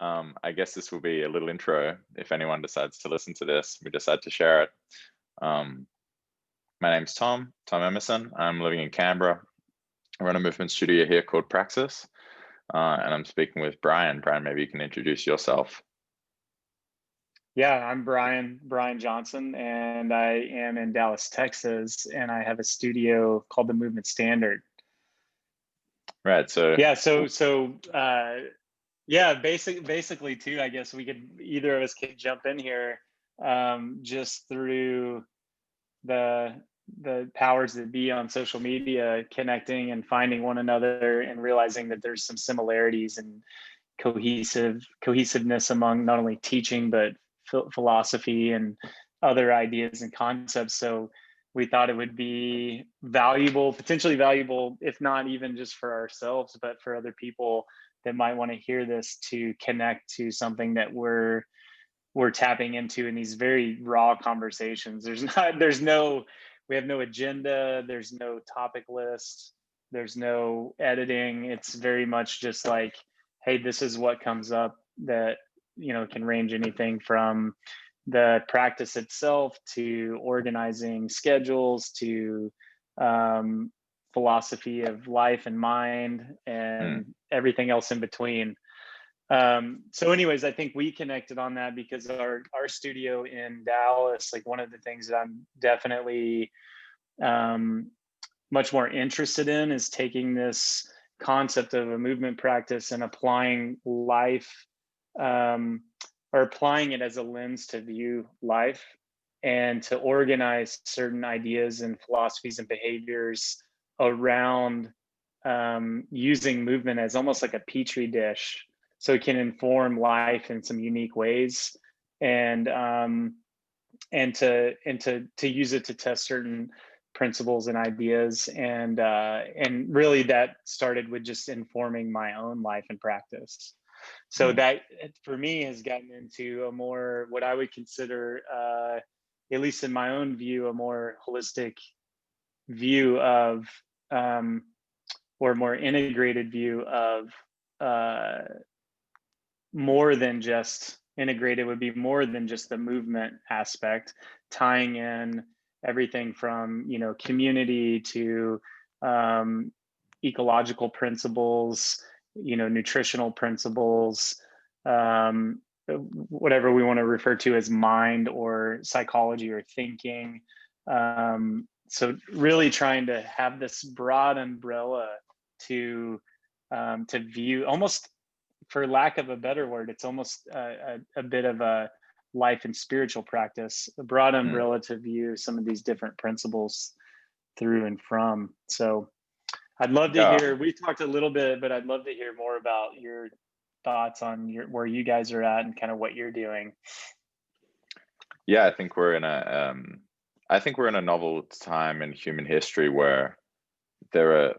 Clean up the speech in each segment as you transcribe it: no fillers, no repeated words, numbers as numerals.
I guess this will be a little intro if anyone decides to listen to this. We decide to share it. Um, my name's Tom Emerson. I'm living in Canberra. I run a movement studio here called Praksis, and I'm speaking with Brian. Brian, maybe you can introduce yourself. Yeah, I'm Brian Johnson, and I am in Dallas, Texas, and I have a studio called the Movement Standard. Right. So basically too, I guess either of us could jump in here, just through the powers that be on social media, connecting and finding one another and realizing that there's some similarities and cohesiveness among not only teaching but philosophy and other ideas and concepts. So we thought it would be potentially valuable, if not even just for ourselves, but for other people that might want to hear this, to connect to something that we're tapping into in these very raw conversations. We have no agenda, there's no topic list, there's no editing. It's very much just like, hey, this is what comes up, that can range anything from the practice itself to organizing schedules to philosophy of life and mind and everything else in between. So anyways, I think we connected on that because our studio in Dallas, like, one of the things that I'm definitely much more interested in is taking this concept of a movement practice and applying life, or applying it as a lens to view life and to organize certain ideas and philosophies and behaviors around using movement as almost like a petri dish, so it can inform life in some unique ways, and to use it to test certain principles and ideas, and really that started with just informing my own life and practice. So that, for me, has gotten into a more, what I would consider, at least in my own view, a more holistic view of, or more integrated view of, more than just integrated would be more than just the movement aspect, tying in everything from community to ecological principles, nutritional principles, whatever we want to refer to as mind or psychology or thinking. So really trying to have this broad umbrella to view, almost, for lack of a better word, it's almost a bit of a life and spiritual practice, a broad umbrella to view some of these different principles through and from. So I'd love to hear, we talked a little bit, but I'd love to hear more about your thoughts on where you guys are at and kind of what you're doing. Yeah, I think we're in a novel time in human history where there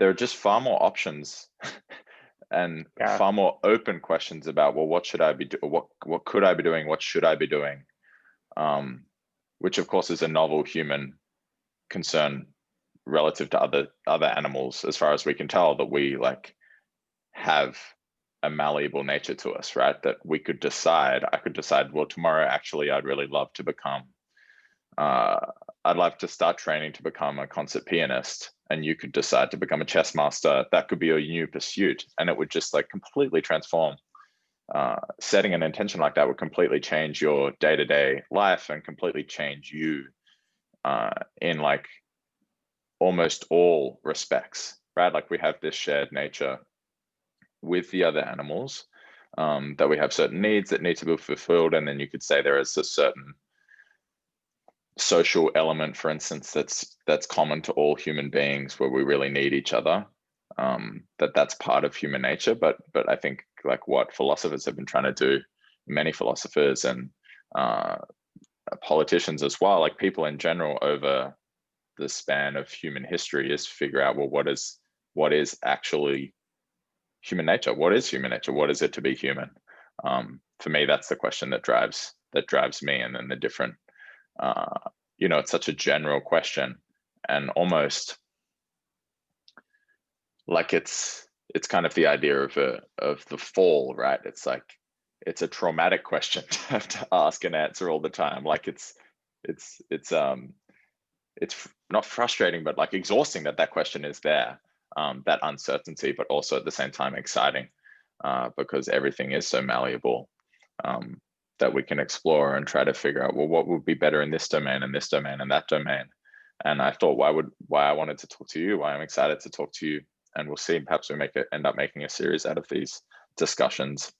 are just far more options and far more open questions about, well, what should I be doing? What could I be doing? What should I be doing? Which of course is a novel human concern relative to other animals, as far as we can tell, that we have a malleable nature to us, right? That I could decide, well, tomorrow, actually, I'd really love to become, I'd love to start training to become a concert pianist, and you could decide to become a chess master. That could be your new pursuit, and it would just completely transform. Setting an intention like that would completely change your day-to-day life and completely change you in almost all respects, right? We have this shared nature with the other animals, that we have certain needs that need to be fulfilled, and then you could say there is a certain social element, for instance, that's common to all human beings, where we really need each other. That's part of human nature, but I think what philosophers have been trying to do, many philosophers and politicians as well, people in general over the span of human history, is figure out, well, what is actually human nature? What is human nature? What is it to be human? For me, that's the question that drives me, and then the different. It's such a general question, and almost it's it's kind of the idea of the fall, right? It's like, it's a traumatic question to have to ask and answer all the time. Like it's not frustrating, but like exhausting that question is there, that uncertainty, but also at the same time exciting, because everything is so malleable, that we can explore and try to figure out, well, what would be better in this domain and this domain and that domain. And I thought, why I wanted to talk to you, why I'm excited to talk to you, and we'll see, perhaps we end up making a series out of these discussions,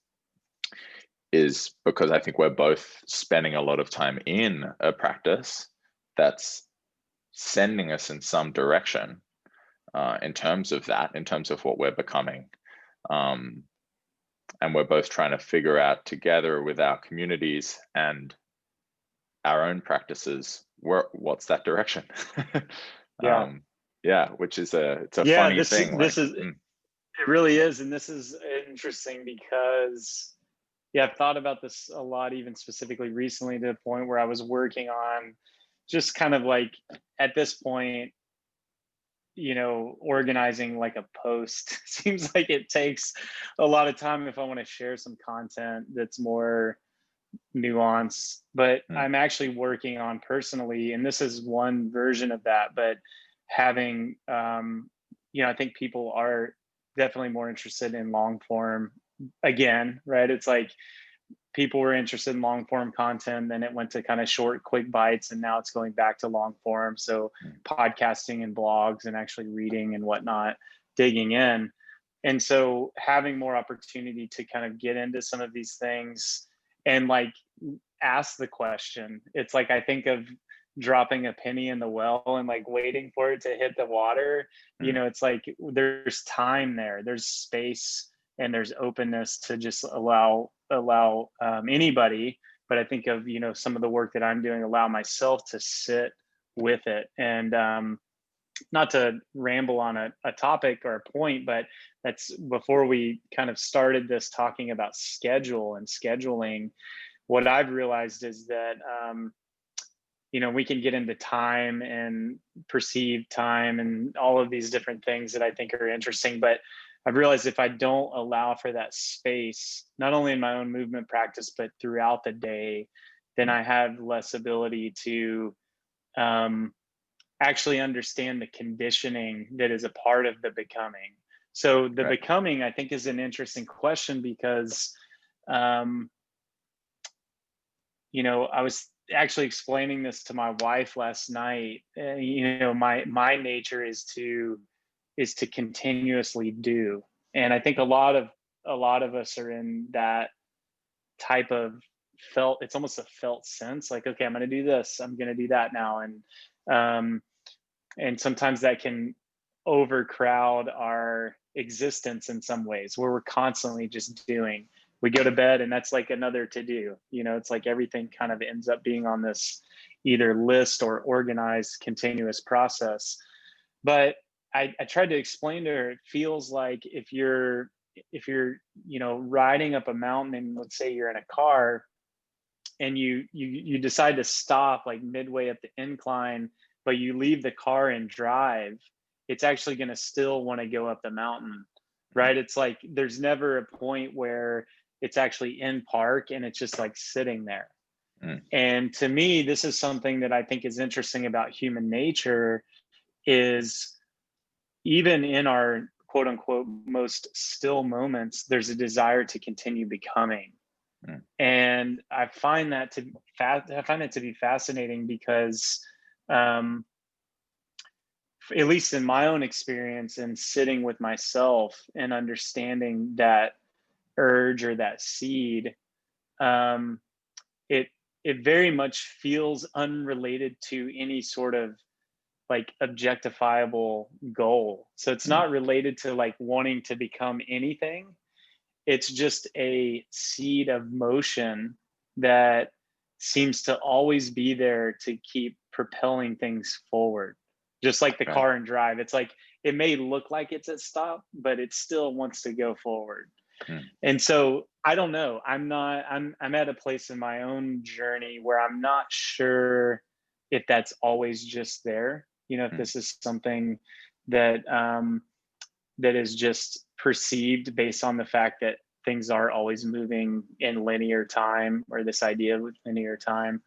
is because I think we're both spending a lot of time in a practice that's sending us in some direction, in terms of what we're becoming. And we're both trying to figure out together with our communities and our own practices, what's that direction. Yeah. Yeah, which is it's a Yeah, funny thing. this is it really is. And this is interesting because, yeah, I've thought about this a lot, even specifically recently, to the point where I was working on just kind of like, at this point, organizing like a post seems like it takes a lot of time if I want to share some content that's more nuanced. But I'm actually working on personally, and this is one version of that, but having, I think people are definitely more interested in long form again, right? It's like people were interested in long form content, then it went to kind of short, quick bites, and now it's going back to long form. So podcasting and blogs and actually reading and whatnot, digging in. And so having more opportunity to kind of get into some of these things and like ask the question. It's like I think of dropping a penny in the well and like waiting for it to hit the water. It's like there's time there, there's space, and there's openness to just allow anybody. But I think of some of the work that I'm doing, allow myself to sit with it. And not to ramble on a topic or a point, but that's before we kind of started this talking about schedule and scheduling. What I've realized is that we can get into time and perceived time and all of these different things that I think are interesting. But I've realized if I don't allow for that space, not only in my own movement practice, but throughout the day, then I have less ability to actually understand the conditioning that is a part of the becoming. So the becoming, I think, is an interesting question because, I was actually explaining this to my wife last night. My nature is to continuously do, and I think a lot of us are in that type of felt. It's almost a felt sense, like, okay, I'm going to do this, I'm going to do that now, and sometimes that can overcrowd our existence in some ways, where we're constantly just doing. We go to bed and that's like another to do. It's like everything kind of ends up being on this either list or organized continuous process. But I tried to explain to her, it feels like if you're riding up a mountain, and let's say you're in a car and you decide to stop like midway up the incline, but you leave the car in drive, it's actually going to still want to go up the mountain, right? It's like there's never a point where it's actually in park and it's just like sitting there. And to me, this is something that I think is interesting about human nature, is even in our quote unquote most still moments, there's a desire to continue becoming. And I find that to be fascinating because, at least in my own experience and sitting with myself and understanding that urge or that seed, it very much feels unrelated to any sort of like objectifiable goal. So it's not related to like wanting to become anything. It's just a seed of motion that seems to always be there to keep propelling things forward. Just like the car and drive. It's like, it may look like it's at stop, but it still wants to go forward. And so I don't know. I'm at a place in my own journey where I'm not sure if that's always just there. If this is something that that is just perceived based on the fact that things are always moving in linear time, or this idea of linear time,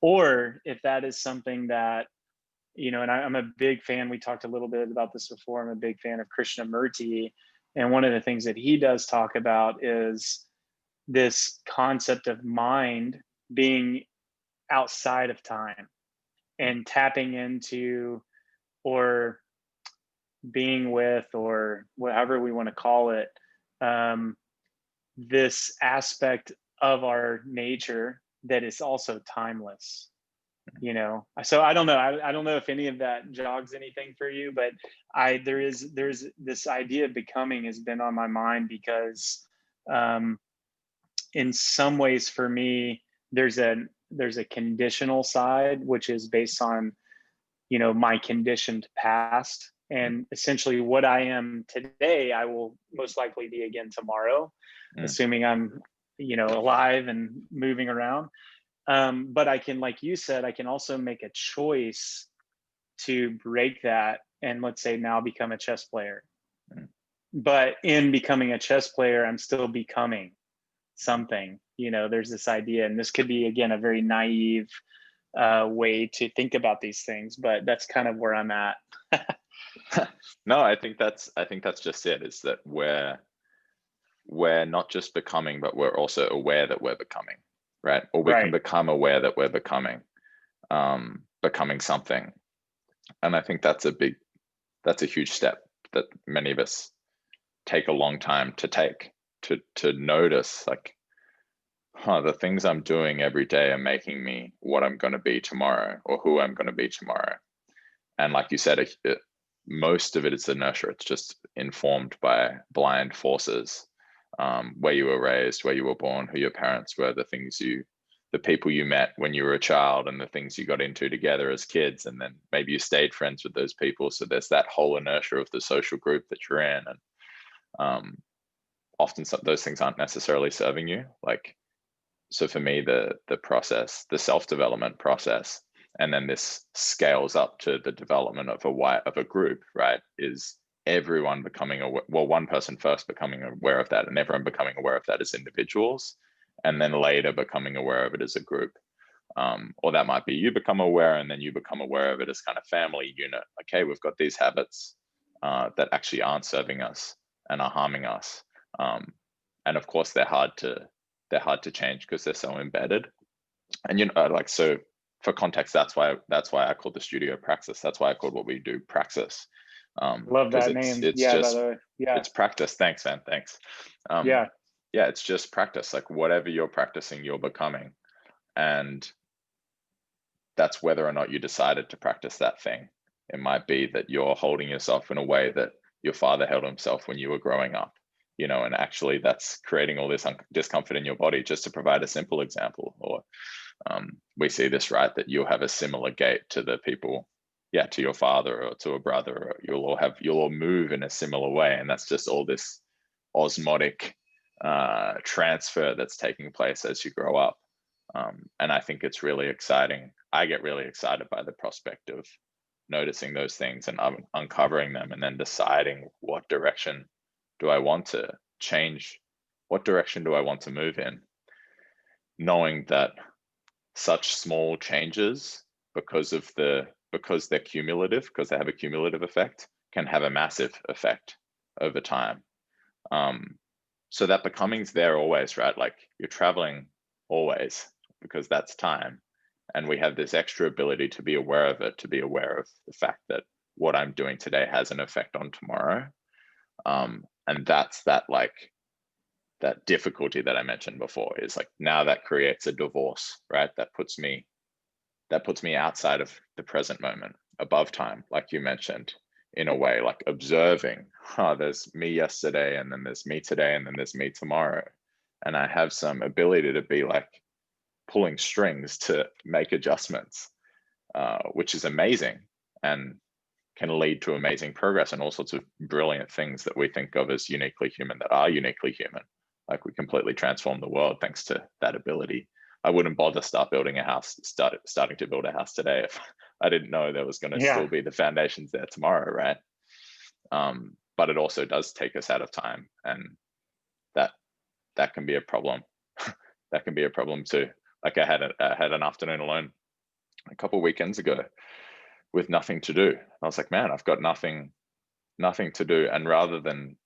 or if that is something that, and I'm a big fan, we talked a little bit about this before, I'm a big fan of Krishnamurti, and one of the things that he does talk about is this concept of mind being outside of time and tapping into, or being with, or whatever we want to call it, this aspect of our nature that is also timeless. So I don't know, I don't know if any of that jogs anything for you, but there's this idea of becoming has been on my mind, because in some ways for me there's a conditional side, which is based on my conditioned past, and essentially what I am today I will most likely be again tomorrow, assuming I'm alive and moving around. But I can, like you said, I can also make a choice to break that and, let's say, now become a chess player. But in becoming a chess player, I'm still becoming something. There's this idea, and this could be, again, a very naive way to think about these things, but that's kind of where I'm at. No, I think that's just it, is that we're not just becoming, but we're also aware that we're becoming, right? Or we can become aware that we're becoming something. And I think that's a huge step that many of us take a long time to take, to notice, like, the things I'm doing every day are making me what I'm going to be tomorrow, or who I'm going to be tomorrow. And like you said, most of it is inertia. It's just informed by blind forces, where you were raised, where you were born, who your parents were, the people you met when you were a child, and the things you got into together as kids, and then maybe you stayed friends with those people. So there's that whole inertia of the social group that you're in, and often those things aren't necessarily serving you. Like, so for me, the process, the self-development process, and then this scales up to the development of a group, right, is everyone becoming one person first becoming aware of that, and everyone becoming aware of that as individuals, and then later becoming aware of it as a group. Or that might be you become aware, and then you become aware of it as kind of family unit. Okay, we've got these habits that actually aren't serving us and are harming us. And of course, they're hard to change because they're so embedded. And like, so for context, that's why I called the studio Praksis. That's why I called what we do Praksis. Love that name. It's yeah, just, by the way. Yeah, it's practice. Thanks, man. Thanks. Yeah, it's just practice. Like, whatever you're practicing, you're becoming. And that's whether or not you decided to practice that thing. It might be that you're holding yourself in a way that your father held himself when you were growing up, and actually that's creating all this discomfort in your body. Just to provide a simple example, or we see this, right, that you'll have a similar gait to the people, to your father or to a brother, or you'll all move in a similar way, and that's just all this osmotic transfer that's taking place as you grow up. And I think it's really exciting. I get really excited by the prospect of noticing those things and uncovering them, and then deciding what direction do I want to change, what direction do I want to move in, knowing that such small changes, because they're cumulative, because they have a cumulative effect, can have a massive effect over time. So that becoming's there always, right? Like, you're traveling always, because that's time. And we have this extra ability to be aware of it, to be aware of the fact that what I'm doing today has an effect on tomorrow. And that's that difficulty that I mentioned before, is like, now that creates a divorce, right? That puts me outside of the present moment, above time, like you mentioned, in a way, like observing, there's me yesterday, and then there's me today, and then there's me tomorrow. And I have some ability to be like pulling strings to make adjustments, which is amazing, and can lead to amazing progress and all sorts of brilliant things that we think of as uniquely human, that are uniquely human. Like, we completely transform the world thanks to that ability. I wouldn't bother starting to build a house today if I didn't know there was going to still be the foundations there tomorrow, right? but it also does take us out of time, and that can be a problem. That can be a problem too. Like I had an afternoon alone a couple weekends ago with nothing to do. I was like, man, I've got nothing to do. And rather than,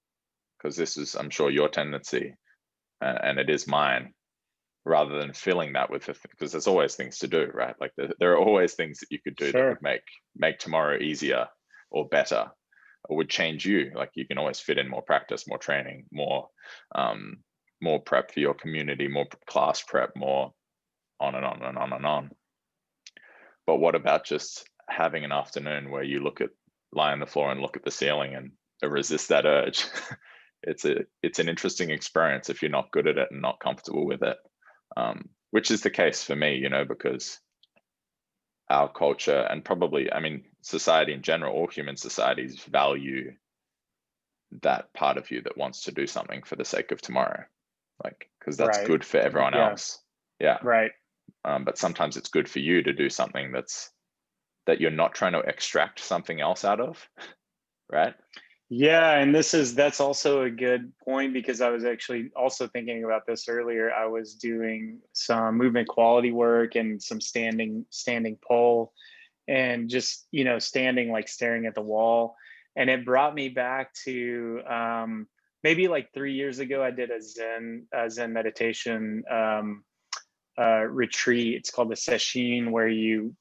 because this is, I'm sure, your tendency, and it is mine, rather than filling that with, because there's always things to do, right? Like there are always things that you could do that would make tomorrow easier or better, or would change you. Like you can always fit in more practice, more training, more prep for your community, more class prep, more on and on and on and on. But what about just having an afternoon where you lie on the floor and look at the ceiling and resist that urge? It's an interesting experience if you're not good at it and not comfortable with it, which is the case for me, because our culture, and probably, I mean, society in general, all human societies value that part of you that wants to do something for the sake of tomorrow, like, because that's good for everyone else. Yeah. Right. But sometimes it's good for you to do something that you're not trying to extract something else out of, right? Yeah, and that's also a good point, because I was actually also thinking about this earlier. I was doing some movement quality work and some standing pole, and just standing, like staring at the wall, and it brought me back to maybe like 3 years ago. I did a Zen meditation retreat. It's called the session, where you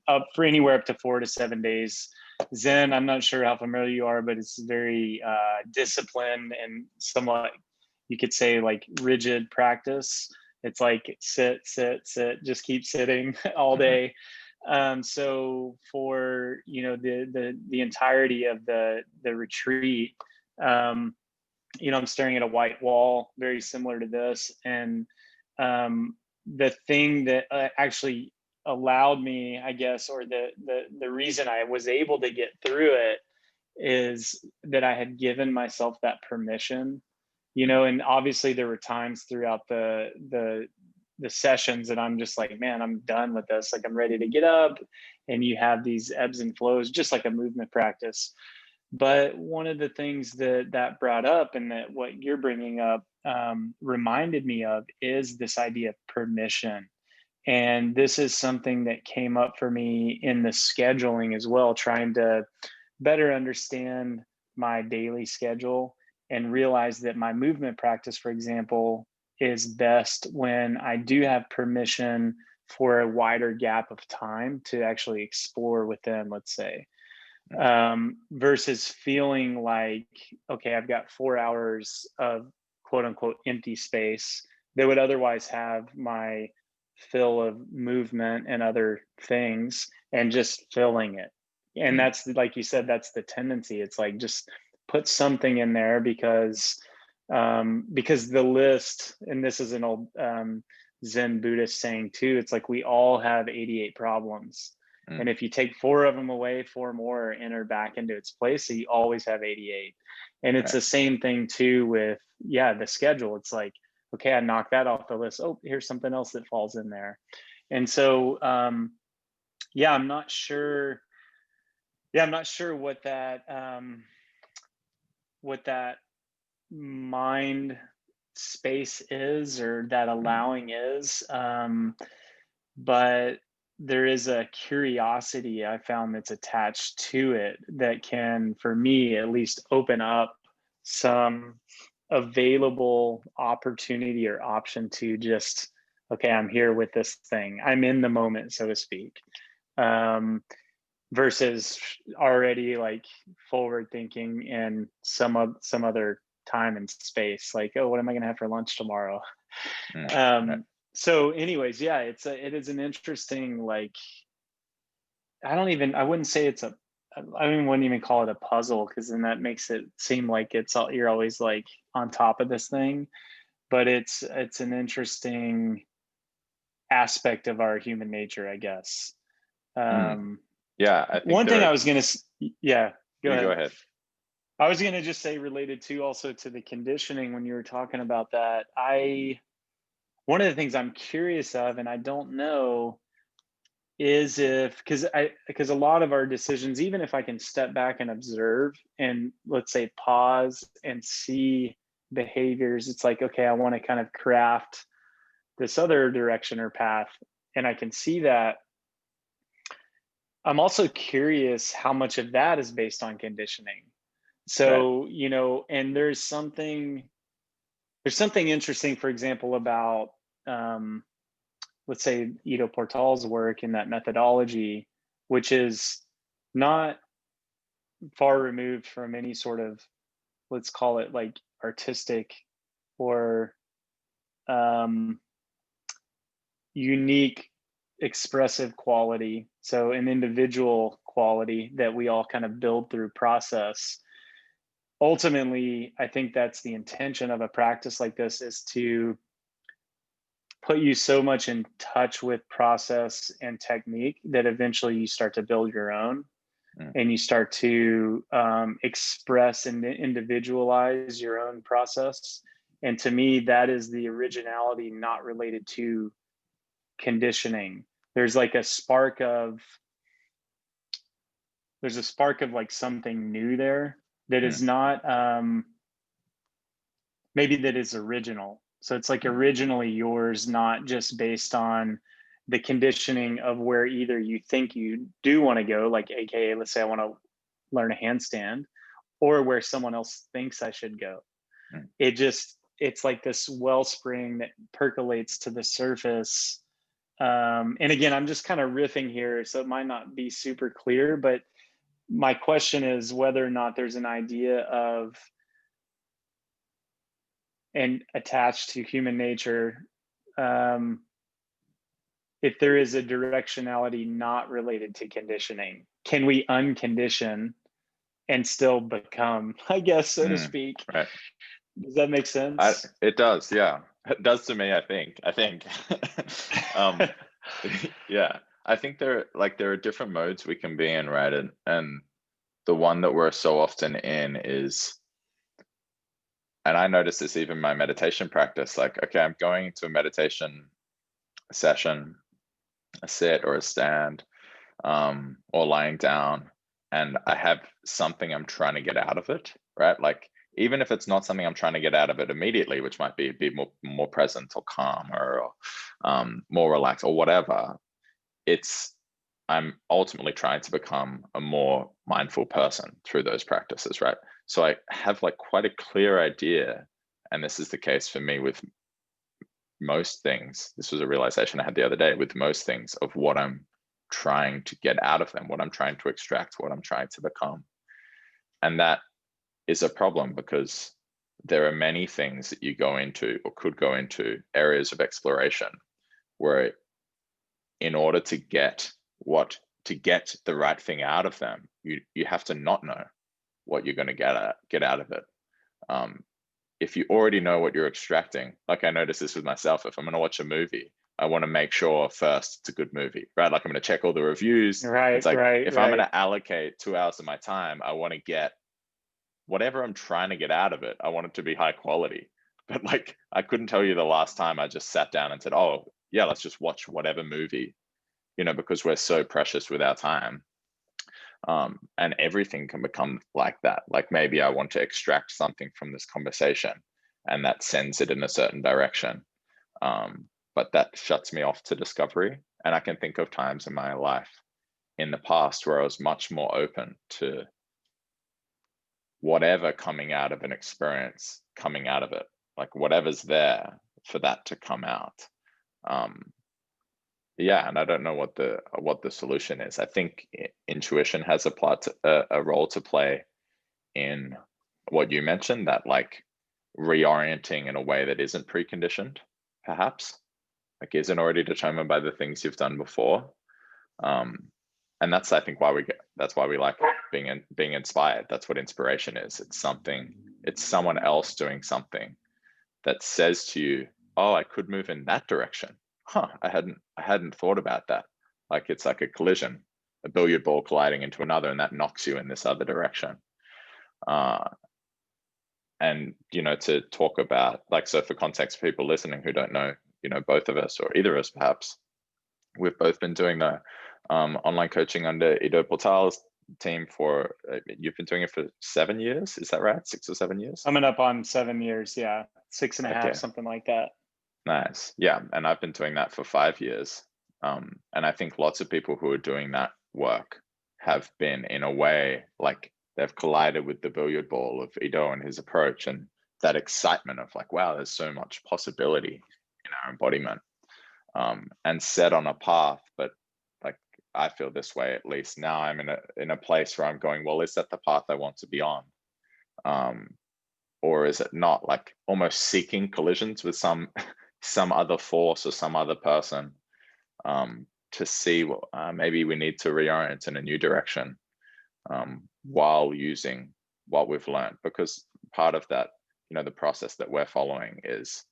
up for anywhere up to 4 to 7 days. Zen, I'm not sure how familiar you are, but it's very disciplined and somewhat, you could say, like rigid practice. It's like sit, just keep sitting all day. So for the entirety of the retreat, I'm staring at a white wall, very similar to this, and the thing that actually allowed me, I guess, or the reason I was able to get through it, is that I had given myself that permission, and obviously there were times throughout the sessions that I'm just like, man, I'm done with this. Like, I'm ready to get up, and you have these ebbs and flows, just like a movement practice. But one of the things that brought up, and that what you're bringing up reminded me of, is this idea of permission. And this is something that came up for me in the scheduling as well, trying to better understand my daily schedule and realize that my movement practice, for example, is best when I do have permission for a wider gap of time to actually explore within, let's say, versus feeling like, okay, I've got 4 hours of quote unquote empty space that would otherwise have my fill of movement and other things, and just filling it. And that's, like you said, that's the tendency. It's like, just put something in there, because the list, and this is an old Zen Buddhist saying too, it's like we all have 88 problems. And if you take 4 of them away, 4 more enter back into its place. So you always have 88. And it's the same thing too with, the schedule. It's like, okay, I knocked that off the list. Oh, here's something else that falls in there. And so, I'm not sure. Yeah, I'm not sure what that mind space is, or that allowing is. But there is a curiosity I found that's attached to it that can, for me at least, open up some available opportunity or option to just, okay, I'm here with this thing. I'm in the moment, so to speak. Versus already like forward thinking in some other time and space, like, oh, what am I going to have for lunch tomorrow? So anyways, it is an interesting, like, I wouldn't say it's wouldn't even call it a puzzle, because then that makes it seem like you're always like on top of this thing. But it's an interesting aspect of our human nature, I guess. Yeah, I think one thing I was going to, go ahead. I was going to just say, related to also to the conditioning, when you were talking about that, one of the things I'm curious of, and I don't know is if, because a lot of our decisions, even if I can step back and observe and let's say pause and see behaviors, it's like, okay, I want to kind of craft this other direction or path, and I can see that. I'm also curious how much of that is based on conditioning. Right. So, and there's something interesting, for example, about um, let's say Ido Portal's work in that methodology, which is not far removed from any sort of, let's call it like artistic or um, unique expressive quality. So an individual quality that we all kind of build through process. Ultimately, I think that's the intention of a practice like this, is to put you so much in touch with process and technique that eventually you start to build your own, and you start to express and individualize your own process. And to me, that is the originality, not related to conditioning. There's like a spark of like something new there that is not maybe that is original. So it's like originally yours, not just based on the conditioning of where either you think you do want to go, like AKA, let's say I want to learn a handstand, or where someone else thinks I should go. It's like this wellspring that percolates to the surface. And again, I'm just kind of riffing here, so it might not be super clear, but my question is whether or not there's an idea of, and attached to human nature, if there is a directionality not related to conditioning, can we uncondition and still become, I guess, so to speak? Right. Does that make sense? It does, yeah. It does to me, I think. Yeah. I think there are different modes we can be in, right? And the one that we're so often in is, and I notice this even in my meditation practice, like, okay, I'm going into a meditation session, a sit or a stand, or lying down, and I have something I'm trying to get out of it, right? Like, even if it's not something I'm trying to get out of it immediately, which might be more present or calmer or more relaxed or whatever, I'm ultimately trying to become a more mindful person through those practices, right? So I have like quite a clear idea, and this is the case for me with most things. This was a realization I had the other day with most things, of what I'm trying to get out of them, what I'm trying to extract, what I'm trying to become. And that is a problem, because there are many things that you go into or could go into areas of exploration where, in order to get the right thing out of them, you have to not know what you're going to get out of it. If you already know what you're extracting, like I noticed this with myself, if I'm going to watch a movie, I want to make sure first it's a good movie, right? Like, I'm going to check all the reviews. It's like, if I'm going to allocate 2 hours of my time, I want to get whatever I'm trying to get out of it. I want it to be high quality. But like, I couldn't tell you the last time I just sat down and said, oh yeah, let's just watch whatever movie, because we're so precious with our time. And everything can become like that. Like, maybe I want to extract something from this conversation, and that sends it in a certain direction. But that shuts me off to discovery. And I can think of times in my life in the past where I was much more open to whatever coming out of an experience, coming out of it, like whatever's there, for that to come out. Yeah, and I don't know what the solution is. I think intuition has a role to play in what you mentioned, that like reorienting in a way that isn't preconditioned, perhaps, like isn't already determined by the things you've done before. And that's, I think, that's why we like being inspired. That's what inspiration is. It's someone else doing something that says to you, oh, I could move in that direction. I hadn't thought about that. Like, it's like a collision, a billiard ball colliding into another, and that knocks you in this other direction. And to talk about, like, so for context, for people listening who don't know, both of us or either of us perhaps, We've both been doing the online coaching under Ido Portal's team for, you've been doing it for 7 years, is that right? 6 or 7 years? Coming up on 7 years, yeah. 6.5, Okay, something like that. nice. Yeah, and I've been doing that for 5 years. And I think lots of people who are doing that work have been, in a way, like they've collided with the billiard ball of Ido and his approach, and that excitement of like, wow, there's so much possibility in our embodiment, and set on a path. But like, I feel this way, at least now I'm in a place where I'm going, well, is that the path I want to be on? Or is it not, like almost seeking collisions with some other force or some other person, to see what, maybe we need to reorient in a new direction, while using what we've learned. Because part of that, the process that we're following is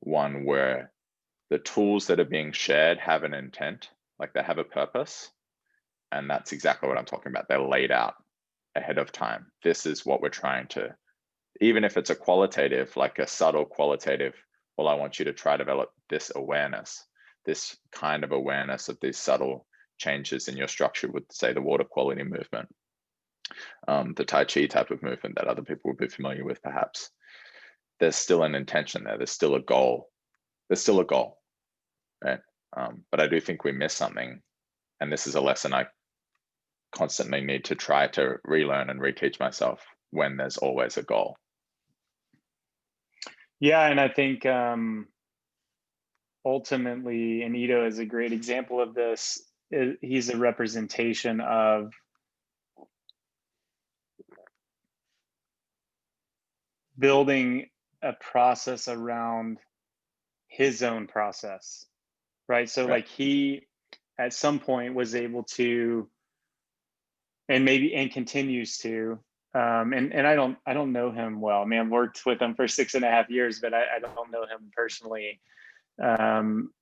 one where the tools that are being shared have an intent, like they have a purpose. And that's exactly what I'm talking about. They're laid out ahead of time. This is what we're trying to, even if it's a qualitative, like a subtle qualitative, well, I want you to try to develop this awareness, this kind of awareness of these subtle changes in your structure with, say, the water quality movement, the Tai Chi type of movement that other people would be familiar with, perhaps. There's still an intention there. There's still a goal. Right? But I do think we miss something. And this is a lesson I constantly need to try to relearn and reteach myself, when there's always a goal. Yeah, and I think ultimately, and Ido is a great example of this. He's a representation of building a process around his own process, right? So like he at some point was able to, and continues to, and I don't know him well. I mean, I've worked with him for 6.5 years, but I don't know him personally,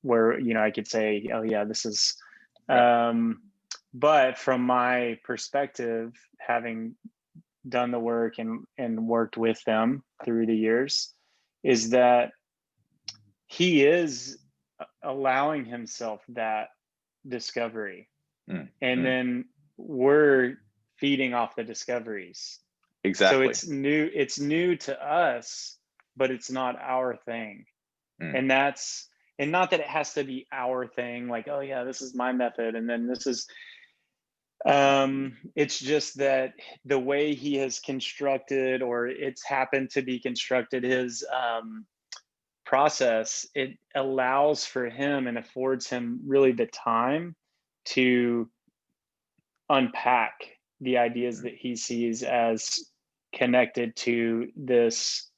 where I could say, oh yeah, this is but from my perspective, having done the work and worked with them through the years, is that he is allowing himself that discovery, and then we're feeding off the discoveries. Exactly. So it's new to us, but it's not our thing. And that's, and not that it has to be our thing, like, oh yeah, this is my method and then this is, it's just that the way he has constructed, or it's happened to be constructed, his process, it allows for him and affords him really the time to unpack the ideas that he sees as connected to this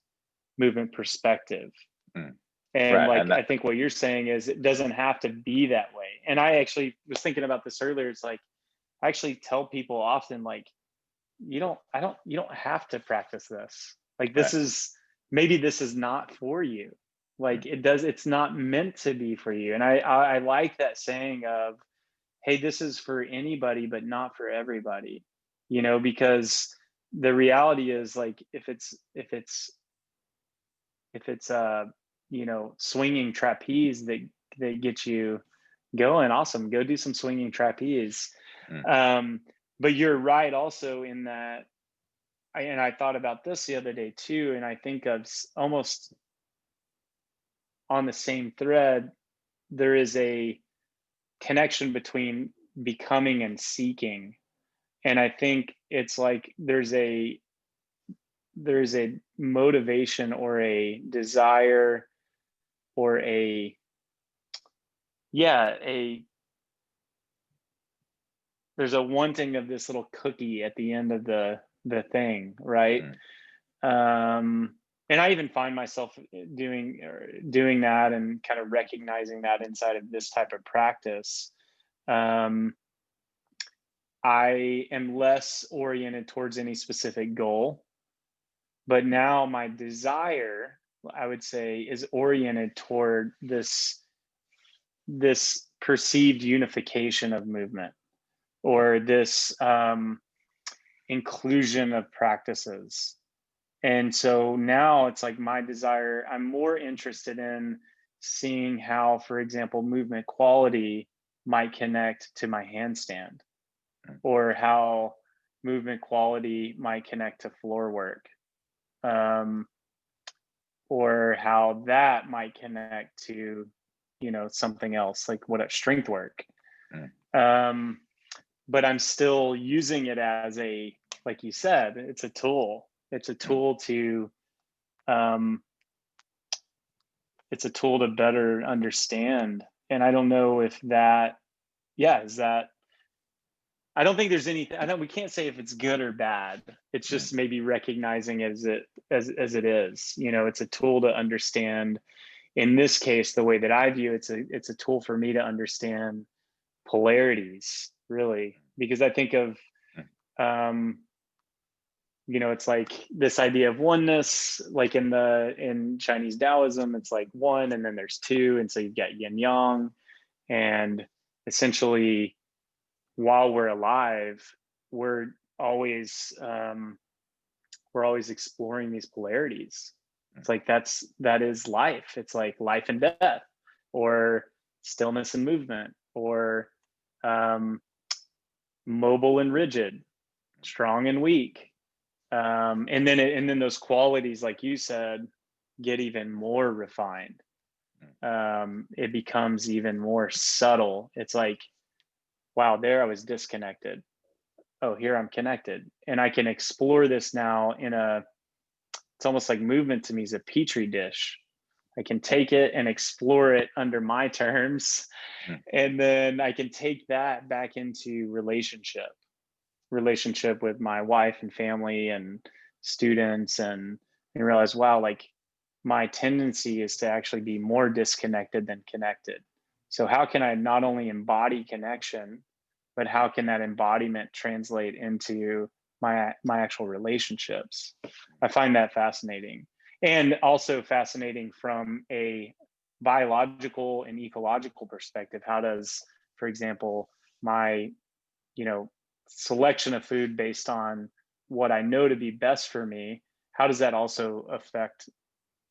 movement perspective. And right, like, and that, I think what you're saying is it doesn't have to be that way. And I actually was thinking about this earlier. It's like, I actually tell people often, like, you don't have to practice this. Like, this is, maybe this is not for you. Like it's not meant to be for you. And I like that saying of, hey, this is for anybody, but not for everybody, because the reality is, like, if it's swinging trapeze that gets you going, awesome, go do some swinging trapeze. But you're right also in that, I thought about this the other day too, and I think of almost on the same thread, there is a connection between becoming and seeking. And I think it's like there's a motivation or a desire or there's a wanting of this little cookie at the end of the thing, right? And I even find myself doing that and kind of recognizing that inside of this type of practice. I am less oriented towards any specific goal, but now my desire, I would say, is oriented toward this perceived unification of movement, or this inclusion of practices. And so now it's like my desire, I'm more interested in seeing how, for example, movement quality might connect to my handstand, or how movement quality might connect to floor work, um, or how that might connect to, something else like what strength work. Mm. But I'm still using it as like you said, it's a tool. Um, it's a tool to better understand. And I don't know if that, yeah, is that, I don't think there's anything, we can't say if it's good or bad. It's just maybe recognizing as it is, it's a tool to understand. In this case, the way that I view it's a tool for me to understand polarities, really, because I think of, it's like this idea of oneness, like in Chinese Taoism, it's like one, and then there's two, and so you've got yin yang, and essentially, while we're alive, we're always exploring these polarities. It's like that is life. It's like life and death, or stillness and movement, or mobile and rigid, strong and weak. And then those qualities, like you said, get even more refined. It becomes even more subtle. It's like, wow, there I was disconnected. Oh, here I'm connected. And I can explore this now it's almost like movement to me is a petri dish. I can take it and explore it under my terms. And then I can take that back into relationship with my wife and family and students, and realize, wow, like my tendency is to actually be more disconnected than connected. So how can I not only embody connection, but how can that embodiment translate into my actual relationships? I find that fascinating, and also fascinating from a biological and ecological perspective. How does, for example, my selection of food based on what I know to be best for me, how does that also affect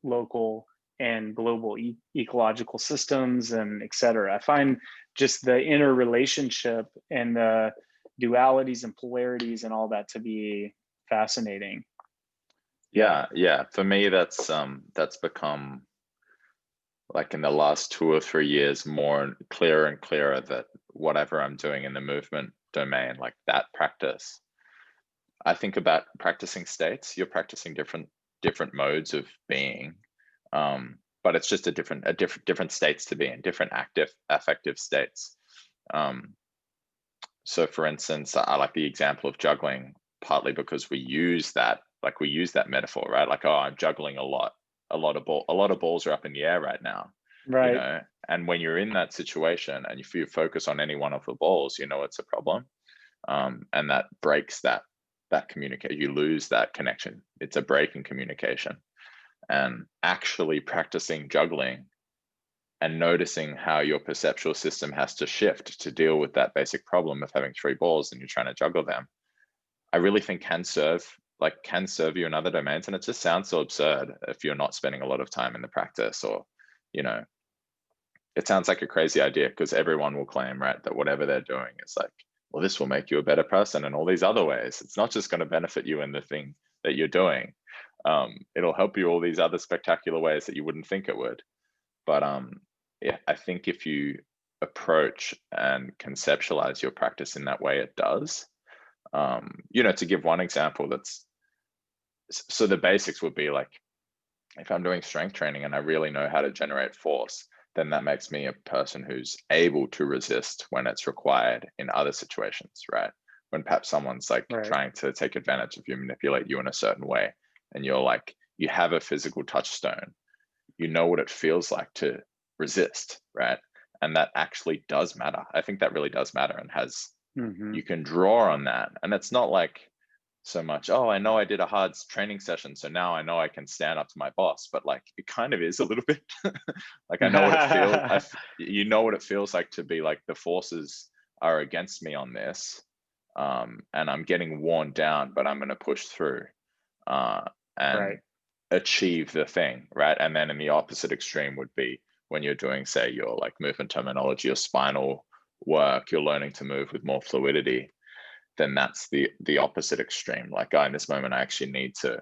local and global ecological systems, and et cetera? I find just the interrelationship and the dualities and polarities and all that to be fascinating. Yeah. For me, that's become, like, in the last 2 or 3 years, more clearer and clearer that whatever I'm doing in the movement domain, like that practice, I think about practicing states. You're practicing different modes of being, but it's just different states to be in, different active affective states. So for instance, I like the example of juggling, partly because we use that metaphor, right? Like, oh, I'm juggling a lot of balls are up in the air right now, Right. and when you're in that situation and if you focus on any one of the balls, it's a problem. And that breaks that communication. You lose that connection. It's a break in communication. And actually practicing juggling and noticing how your perceptual system has to shift to deal with that basic problem of having 3 balls and you're trying to juggle them, I really think can serve you in other domains. And it just sounds so absurd if you're not spending a lot of time in the practice, or, it sounds like a crazy idea, because everyone will claim, right, that whatever they're doing is like, well, this will make you a better person in all these other ways. It's not just going to benefit you in the thing that you're doing. It'll help you all these other spectacular ways that you wouldn't think it would. But yeah, I think if you approach and conceptualize your practice in that way, it does. To give one example, so the basics would be like, if I'm doing strength training and I really know how to generate force, then that makes me a person who's able to resist when it's required in other situations, right? When perhaps someone's like Right. trying to take advantage of you, manipulate you in a certain way, and you're like, you have a physical touchstone, you know what it feels like to resist, right? And that actually does matter. I think that really does matter, and you can draw on that. And it's not like so much, oh, I know I did a hard training session, so now I know I can stand up to my boss. But like, it kind of is a little bit. Like, I know what it feels. What it feels like to be like, the forces are against me on this, and I'm getting worn down, but I'm going to push through and Right. achieve the thing, right? And then in the opposite extreme would be when you're doing, say, your like movement terminology or spinal work, you're learning to move with more fluidity, then that's the opposite extreme. Like, in this moment, I actually need to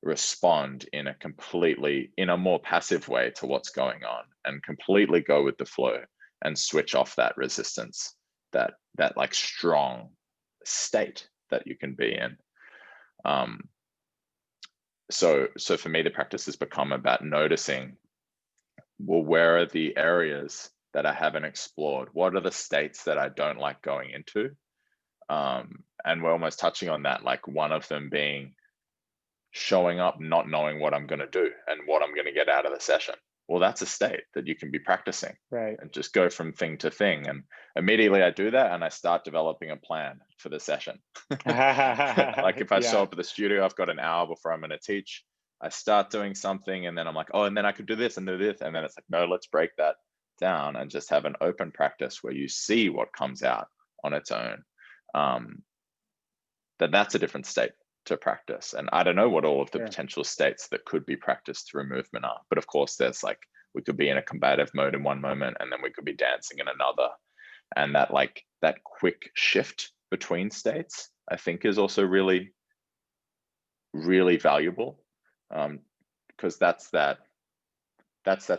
respond in a more passive way to what's going on, and completely go with the flow and switch off that resistance, that like strong state that you can be in. So for me, the practice has become about noticing, well, where are the areas that I haven't explored? What are the states that I don't like going into? And we're almost touching on that, like one of them being showing up not knowing what I'm going to do and what I'm going to get out of the session. Well, that's a state that you can be practicing, Right. and just go from thing to thing. And immediately I do that, and I start developing a plan for the session. Like if I show up at the studio, I've got an hour before I'm going to teach. I start doing something, and then I'm like, oh, and then I could do this and do this. And then it's like, no, let's break that down and just have an open practice where you see what comes out on its own. That's a different state to practice. And I don't know what all of the potential states that could be practiced through movement are. But of course, there's like, we could be in a combative mode in one moment, and then we could be dancing in another. And that quick shift between states, I think, is also really, really valuable. Because that's that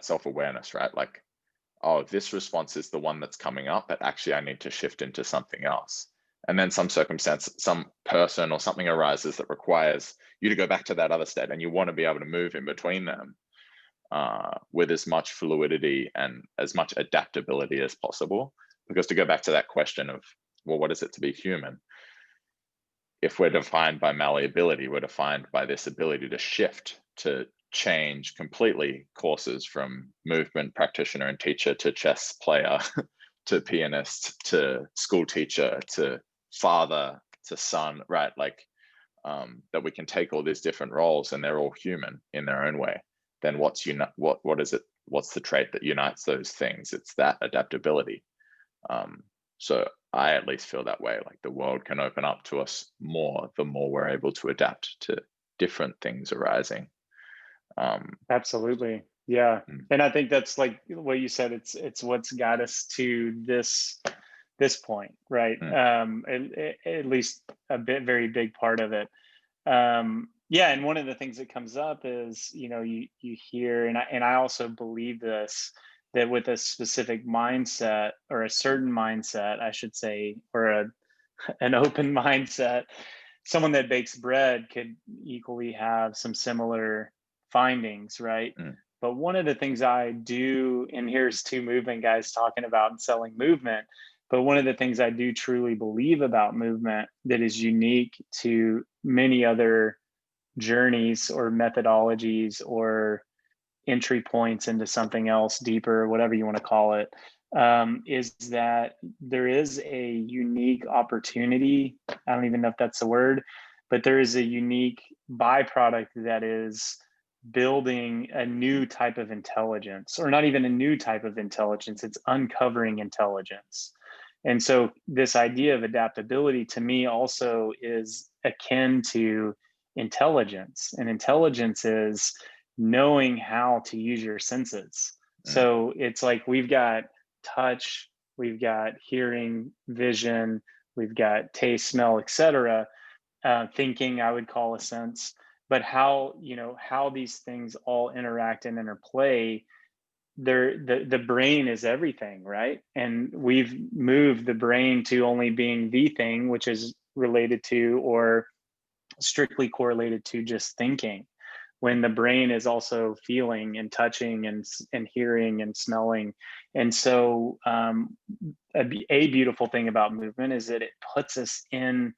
self-awareness, right? Like, oh, this response is the one that's coming up, but actually I need to shift into something else. And then some circumstance, some person or something arises that requires you to go back to that other state, and you want to be able to move in between them with as much fluidity and as much adaptability as possible. Because to go back to that question of, well, what is it to be human? If we're defined by malleability, we're defined by this ability to shift, to change completely courses from movement practitioner and teacher to chess player to pianist to school teacher to father to son, right? Like that we can take all these different roles, and they're all human in their own way. Then what is it? What's the trait that unites those things? It's that adaptability. So I at least feel that way. Like the world can open up to us more the more we're able to adapt to different things arising. Absolutely. Yeah. And I think that's like what you said, it's what's got us to this point, right? At least a very big part of it. Yeah, and one of the things that comes up is, you hear, and I also believe this, that with a specific mindset, or a certain mindset, I should say, or an open mindset, someone that bakes bread could equally have some similar findings, right? But one of the things I do, and here's two movement guys talking about and selling movement, but one of the things I do truly believe about movement that is unique to many other journeys or methodologies or entry points into something else deeper, whatever you want to call it, is that there is a unique opportunity. I don't even know if that's the word, but there is a unique byproduct that is building a new type of intelligence, or not even a new type of intelligence, it's uncovering intelligence. And so this idea of adaptability to me also is akin to intelligence. And intelligence is knowing how to use your senses. So it's like we've got touch, we've got hearing, vision, we've got taste, smell, etc. Thinking, I would call a sense. But how these things all interact and interplay, the brain is everything, right? And we've moved the brain to only being the thing, which is related to or strictly correlated to just thinking, when the brain is also feeling and touching and hearing and smelling. And so a beautiful thing about movement is that it puts us in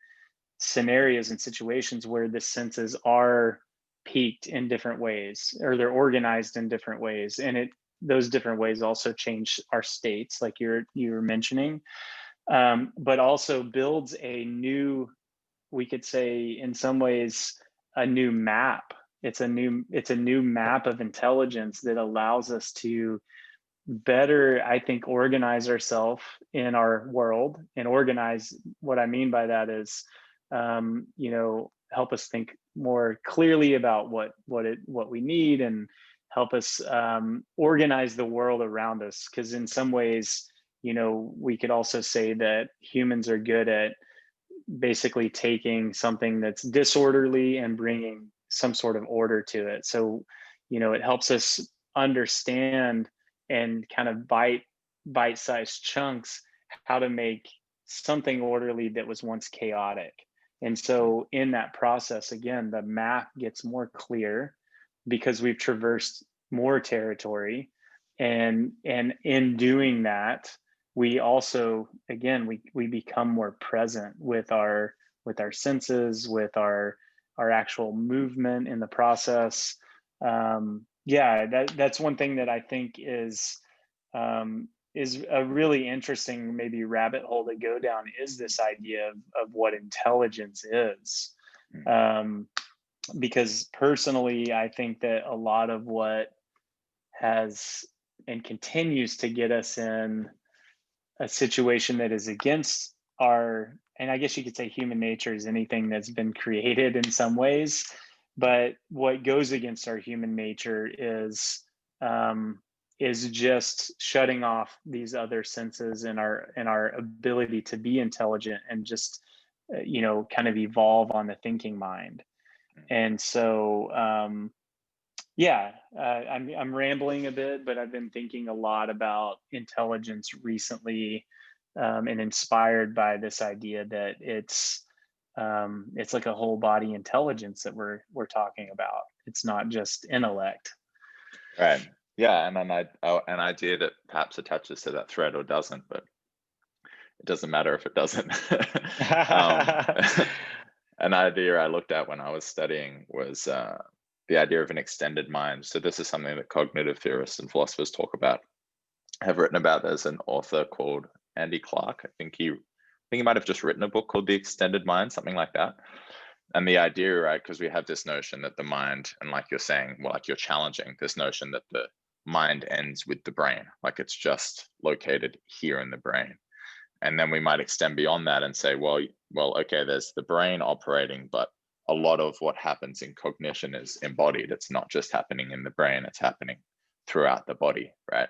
scenarios and situations where the senses are peaked in different ways, or they're organized in different ways, and those different ways also change our states, like you were mentioning, but also builds a new, we could say in some ways, a new map. It's a new map of intelligence that allows us to better, I think, organize ourselves in our world. And organize, what I mean by that is, help us think more clearly about what we need, and help us organize the world around us. Because in some ways, we could also say that humans are good at basically taking something that's disorderly and bringing some sort of order to it. So, it helps us understand and kind of bite-sized chunks how to make something orderly that was once chaotic. And so in that process, again, the map gets more clear because we've traversed more territory. And in doing that, we also, again, we become more present with our senses, with our actual movement in the process. That's one thing that I think is a really interesting maybe rabbit hole to go down, is this idea of what intelligence is. Because personally, I think that a lot of what has and continues to get us in a situation that is against our, and I guess you could say human nature is anything that's been created in some ways, but what goes against our human nature is just shutting off these other senses and our ability to be intelligent and just kind of evolve on the thinking mind. And so I'm rambling a bit, but I've been thinking a lot about intelligence recently, and inspired by this idea that it's like a whole body intelligence that we're talking about. It's not just intellect. Right. Yeah, and an idea that perhaps attaches to that thread or doesn't, but it doesn't matter if it doesn't. An idea I looked at when I was studying was the idea of an extended mind. So this is something that cognitive theorists and philosophers talk about, have written about. There's an author called Andy Clark. I think he might have just written a book called The Extended Mind, something like that. And the idea, right, because we have this notion that the mind, and like you're saying, well, like you're challenging this notion that the mind ends with the brain, like it's just located here in the brain. And then we might extend beyond that and say, well, okay, there's the brain operating, but a lot of what happens in cognition is embodied. It's not just happening in the brain, it's happening throughout the body, right?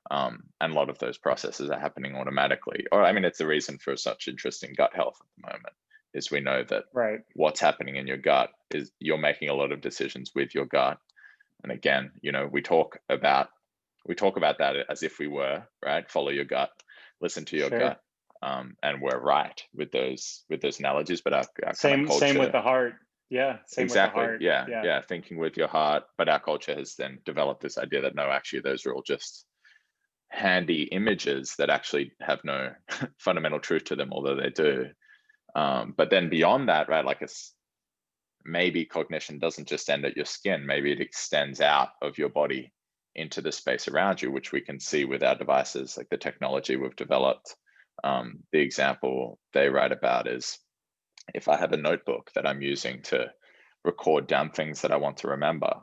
And a lot of those processes are happening automatically. Or, I mean, it's the reason for such interesting gut health at the moment, is we know that right. What's happening in your gut is you're making a lot of decisions with your gut. And again, we talk about that as if we were, right? Follow your gut, listen to your Sure. gut. And we're right with those analogies, but our same kind of culture, same with the heart. Yeah, same exactly. With the heart. Yeah, thinking with your heart. But our culture has then developed this idea that no, actually, those are all just handy images that actually have no fundamental truth to them, although they do. But then beyond that, right, like maybe cognition doesn't just end at your skin. Maybe it extends out of your body into the space around you, which we can see with our devices, like the technology we've developed. The example they write about is, if I have a notebook that I'm using to record down things that I want to remember,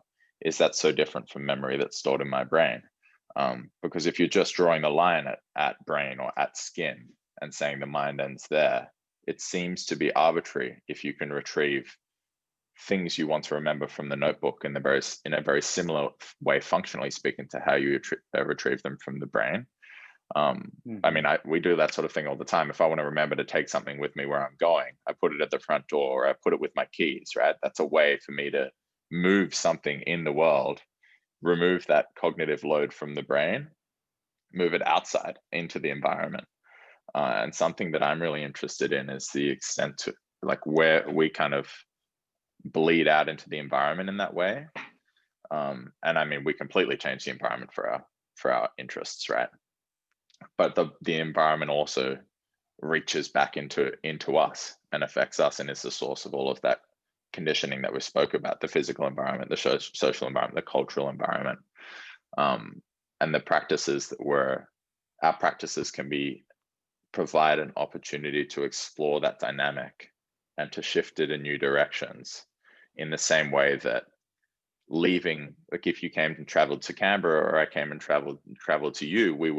is that so different from memory that's stored in my brain? Because if you're just drawing a line at brain or at skin and saying the mind ends there, it seems to be arbitrary if you can retrieve things you want to remember from the notebook in a very similar way, functionally speaking, to how you retrieve them from the brain. I mean, we do that sort of thing all the time. If I want to remember to take something with me where I'm going, I put it at the front door, or I put it with my keys, right? That's a way for me to move something in the world, remove that cognitive load from the brain, move it outside into the environment. And something that I'm really interested in is the extent to, like, where we kind of bleed out into the environment in that way. And I mean, we completely change the environment for our interests, right? But the environment also reaches back into us and affects us, and is the source of all of that conditioning that we spoke about: the physical environment, the social environment, the cultural environment. And the practices our practices can provide an opportunity to explore that dynamic and to shift it in new directions, in the same way that leaving, like if you came and traveled to Canberra, or I came and traveled to you, we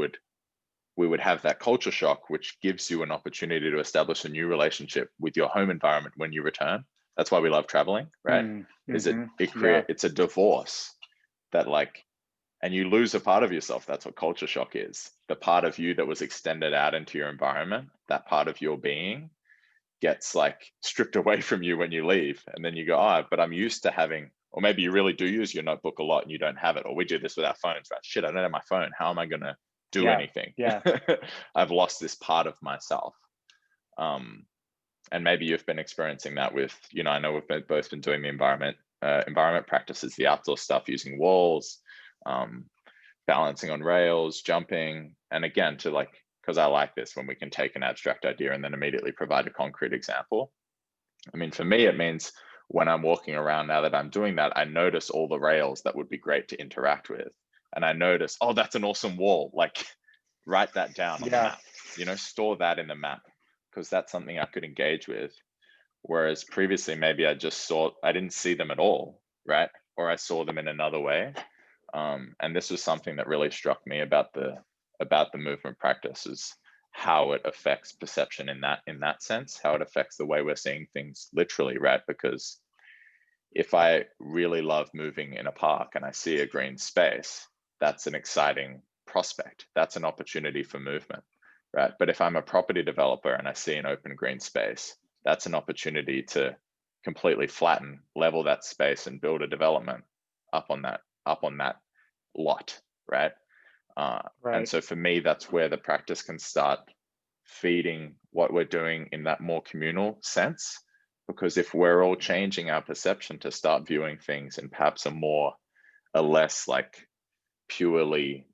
would have that culture shock, which gives you an opportunity to establish a new relationship with your home environment when you return. That's why we love traveling, right? Is it's a divorce that, like, and you lose a part of yourself. That's what culture shock is. The part of you that was extended out into your environment, that part of your being gets like stripped away from you when you leave. And then you go, oh, but I'm used to having, or maybe you really do use your notebook a lot and you don't have it. Or we do this with our phones, right? Shit, I don't have my phone. How am I going to do anything? I've lost this part of myself. And maybe you've been experiencing that with, I know we've both been doing the environment practices, the outdoor stuff, using walls, balancing on rails, jumping. And again, because I like this when we can take an abstract idea and then immediately provide a concrete example. I mean, for me, it means when I'm walking around now that I'm doing that, I notice all the rails that would be great to interact with. And I notice, oh, that's an awesome wall. Like, write that down on the map, store that in the map, because that's something I could engage with. Whereas previously, maybe I didn't see them at all, right? Or I saw them in another way. And this was something that really struck me about the movement practice, is how it affects perception in that sense, how it affects the way we're seeing things literally, right? Because if I really love moving in a park and I see a green space, that's an exciting prospect. That's an opportunity for movement, right? But if I'm a property developer and I see an open green space, that's an opportunity to completely flatten, level that space and build a development up on that lot, right? And so for me, that's where the practice can start feeding what we're doing in that more communal sense. Because if we're all changing our perception to start viewing things in perhaps a less like purely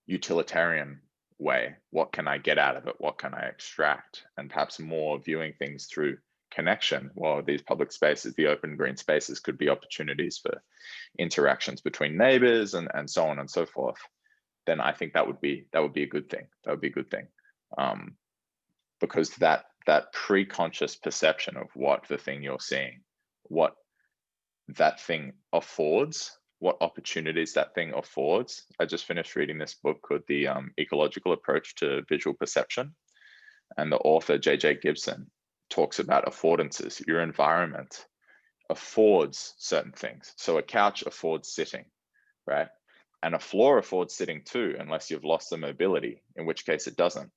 utilitarian way, what can I get out of it? What can I extract? And perhaps more viewing things through connection. Well, these public spaces, the open green spaces, could be opportunities for interactions between neighbors and so on and so forth. Then I think that would be a good thing. That would be a good thing, because that pre-conscious perception of what the thing you're seeing, what that thing affords, what opportunities that thing affords. I just finished reading this book called The Ecological Approach to Visual Perception, and the author J.J. Gibson talks about affordances. Your environment affords certain things. So a couch affords sitting, right? And a floor affords sitting too, unless you've lost the mobility, in which case it doesn't.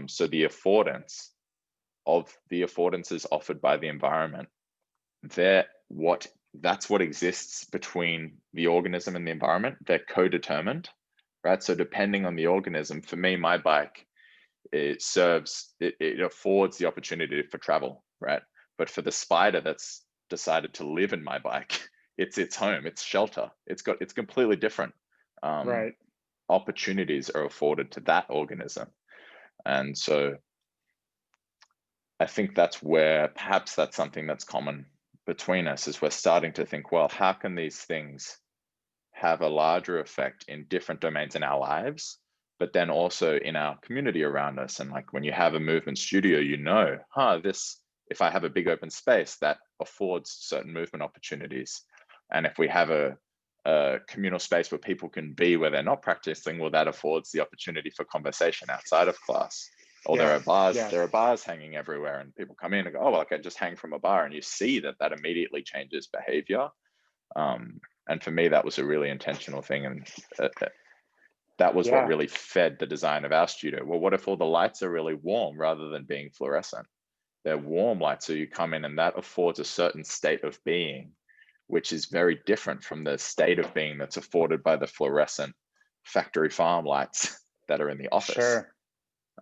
So the affordances offered by the environment, that's what exists between the organism and the environment. They're co-determined, right? So depending on the organism, for me, my bike, it affords the opportunity for travel, right? But for the spider that's decided to live in my bike, it's its home, it's shelter. It's completely different. Opportunities are afforded to that organism. And so I think that's where perhaps that's something that's common between us, is we're starting to think, well, how can these things have a larger effect in different domains in our lives, but then also in our community around us? And like when you have a movement studio, if I have a big open space, that affords certain movement opportunities. And if we have a communal space where people can be where they're not practicing, well, that affords the opportunity for conversation outside of class. Or there are bars hanging everywhere, and people come in and go, oh, well, I can just hang from a bar. And you see that immediately changes behavior. And for me, that was a really intentional thing. And that was what really fed the design of our studio. Well, what if all the lights are really warm rather than being fluorescent? They're warm lights. So you come in and that affords a certain state of being, which is very different from the state of being that's afforded by the fluorescent factory farm lights that are in the office. Sure.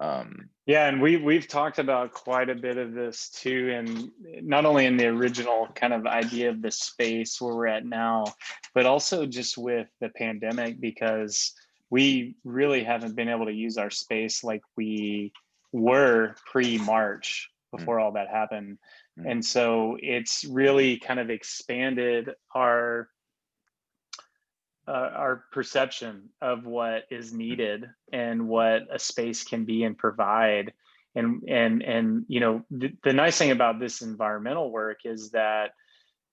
And we've talked about quite a bit of this too, and not only in the original kind of idea of the space where we're at now, but also just with the pandemic, because we really haven't been able to use our space like we were pre-March before all that happened. And so it's really kind of expanded our perception of what is needed and what a space can be and provide. And the nice thing about this environmental work is that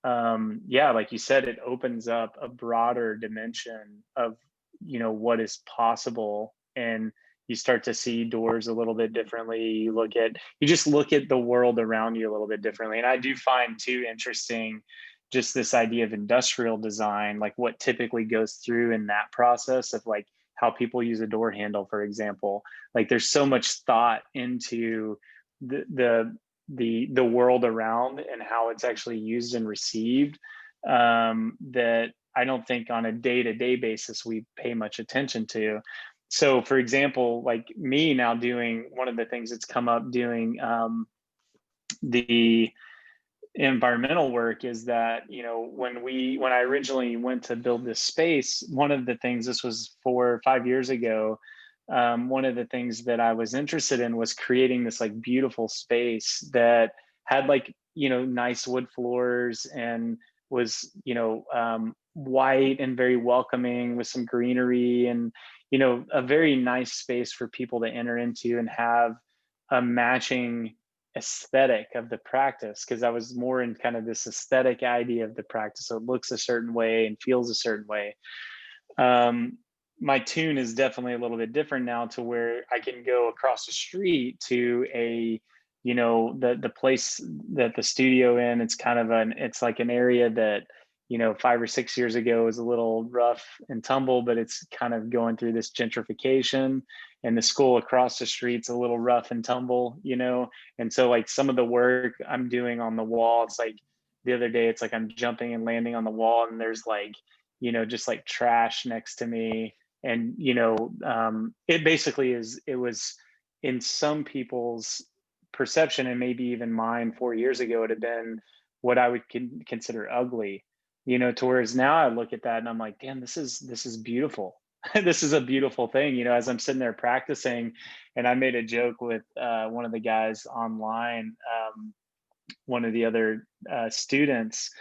like you said, it opens up a broader dimension of what is possible, and you start to see doors a little bit differently. You just look at the world around you a little bit differently. And I do find too interesting just this idea of industrial design, like what typically goes through in that process of like how people use a door handle, for example. Like there's so much thought into the world around and how it's actually used and received, that I don't think on a day-to-day basis we pay much attention to. So for example, like me now doing one of the things that's come up doing the environmental work is that, you know, when I originally went to build this space, one of the things, this was 4 or 5 years ago, one of the things that I was interested in was creating this like beautiful space that had like, you know, nice wood floors and was, you know, white and very welcoming with some greenery and, you know, a very nice space for people to enter into and have a matching aesthetic of the practice, because I was more in kind of this aesthetic idea of the practice. So it looks a certain way and feels a certain way. My tune is definitely a little bit different now to where I can go across the street to a, you know, the place that the studio in, it's kind of it's like an area that, you know, 5 or 6 years ago was a little rough and tumble, but it's kind of going through this gentrification, and the school across the street's a little rough and tumble, you know? And so like some of the work I'm doing on the wall, it's like the other day, it's like I'm jumping and landing on the wall and there's like, you know, just like trash next to me. And, you know, it basically it was in some people's perception and maybe even mine 4 years ago, it had been what I would consider ugly, you know, to whereas now I look at that and I'm like, damn, this is beautiful. This is a beautiful thing, you know, as I'm sitting there practicing. And I made a joke with one of the guys online, one of the other students,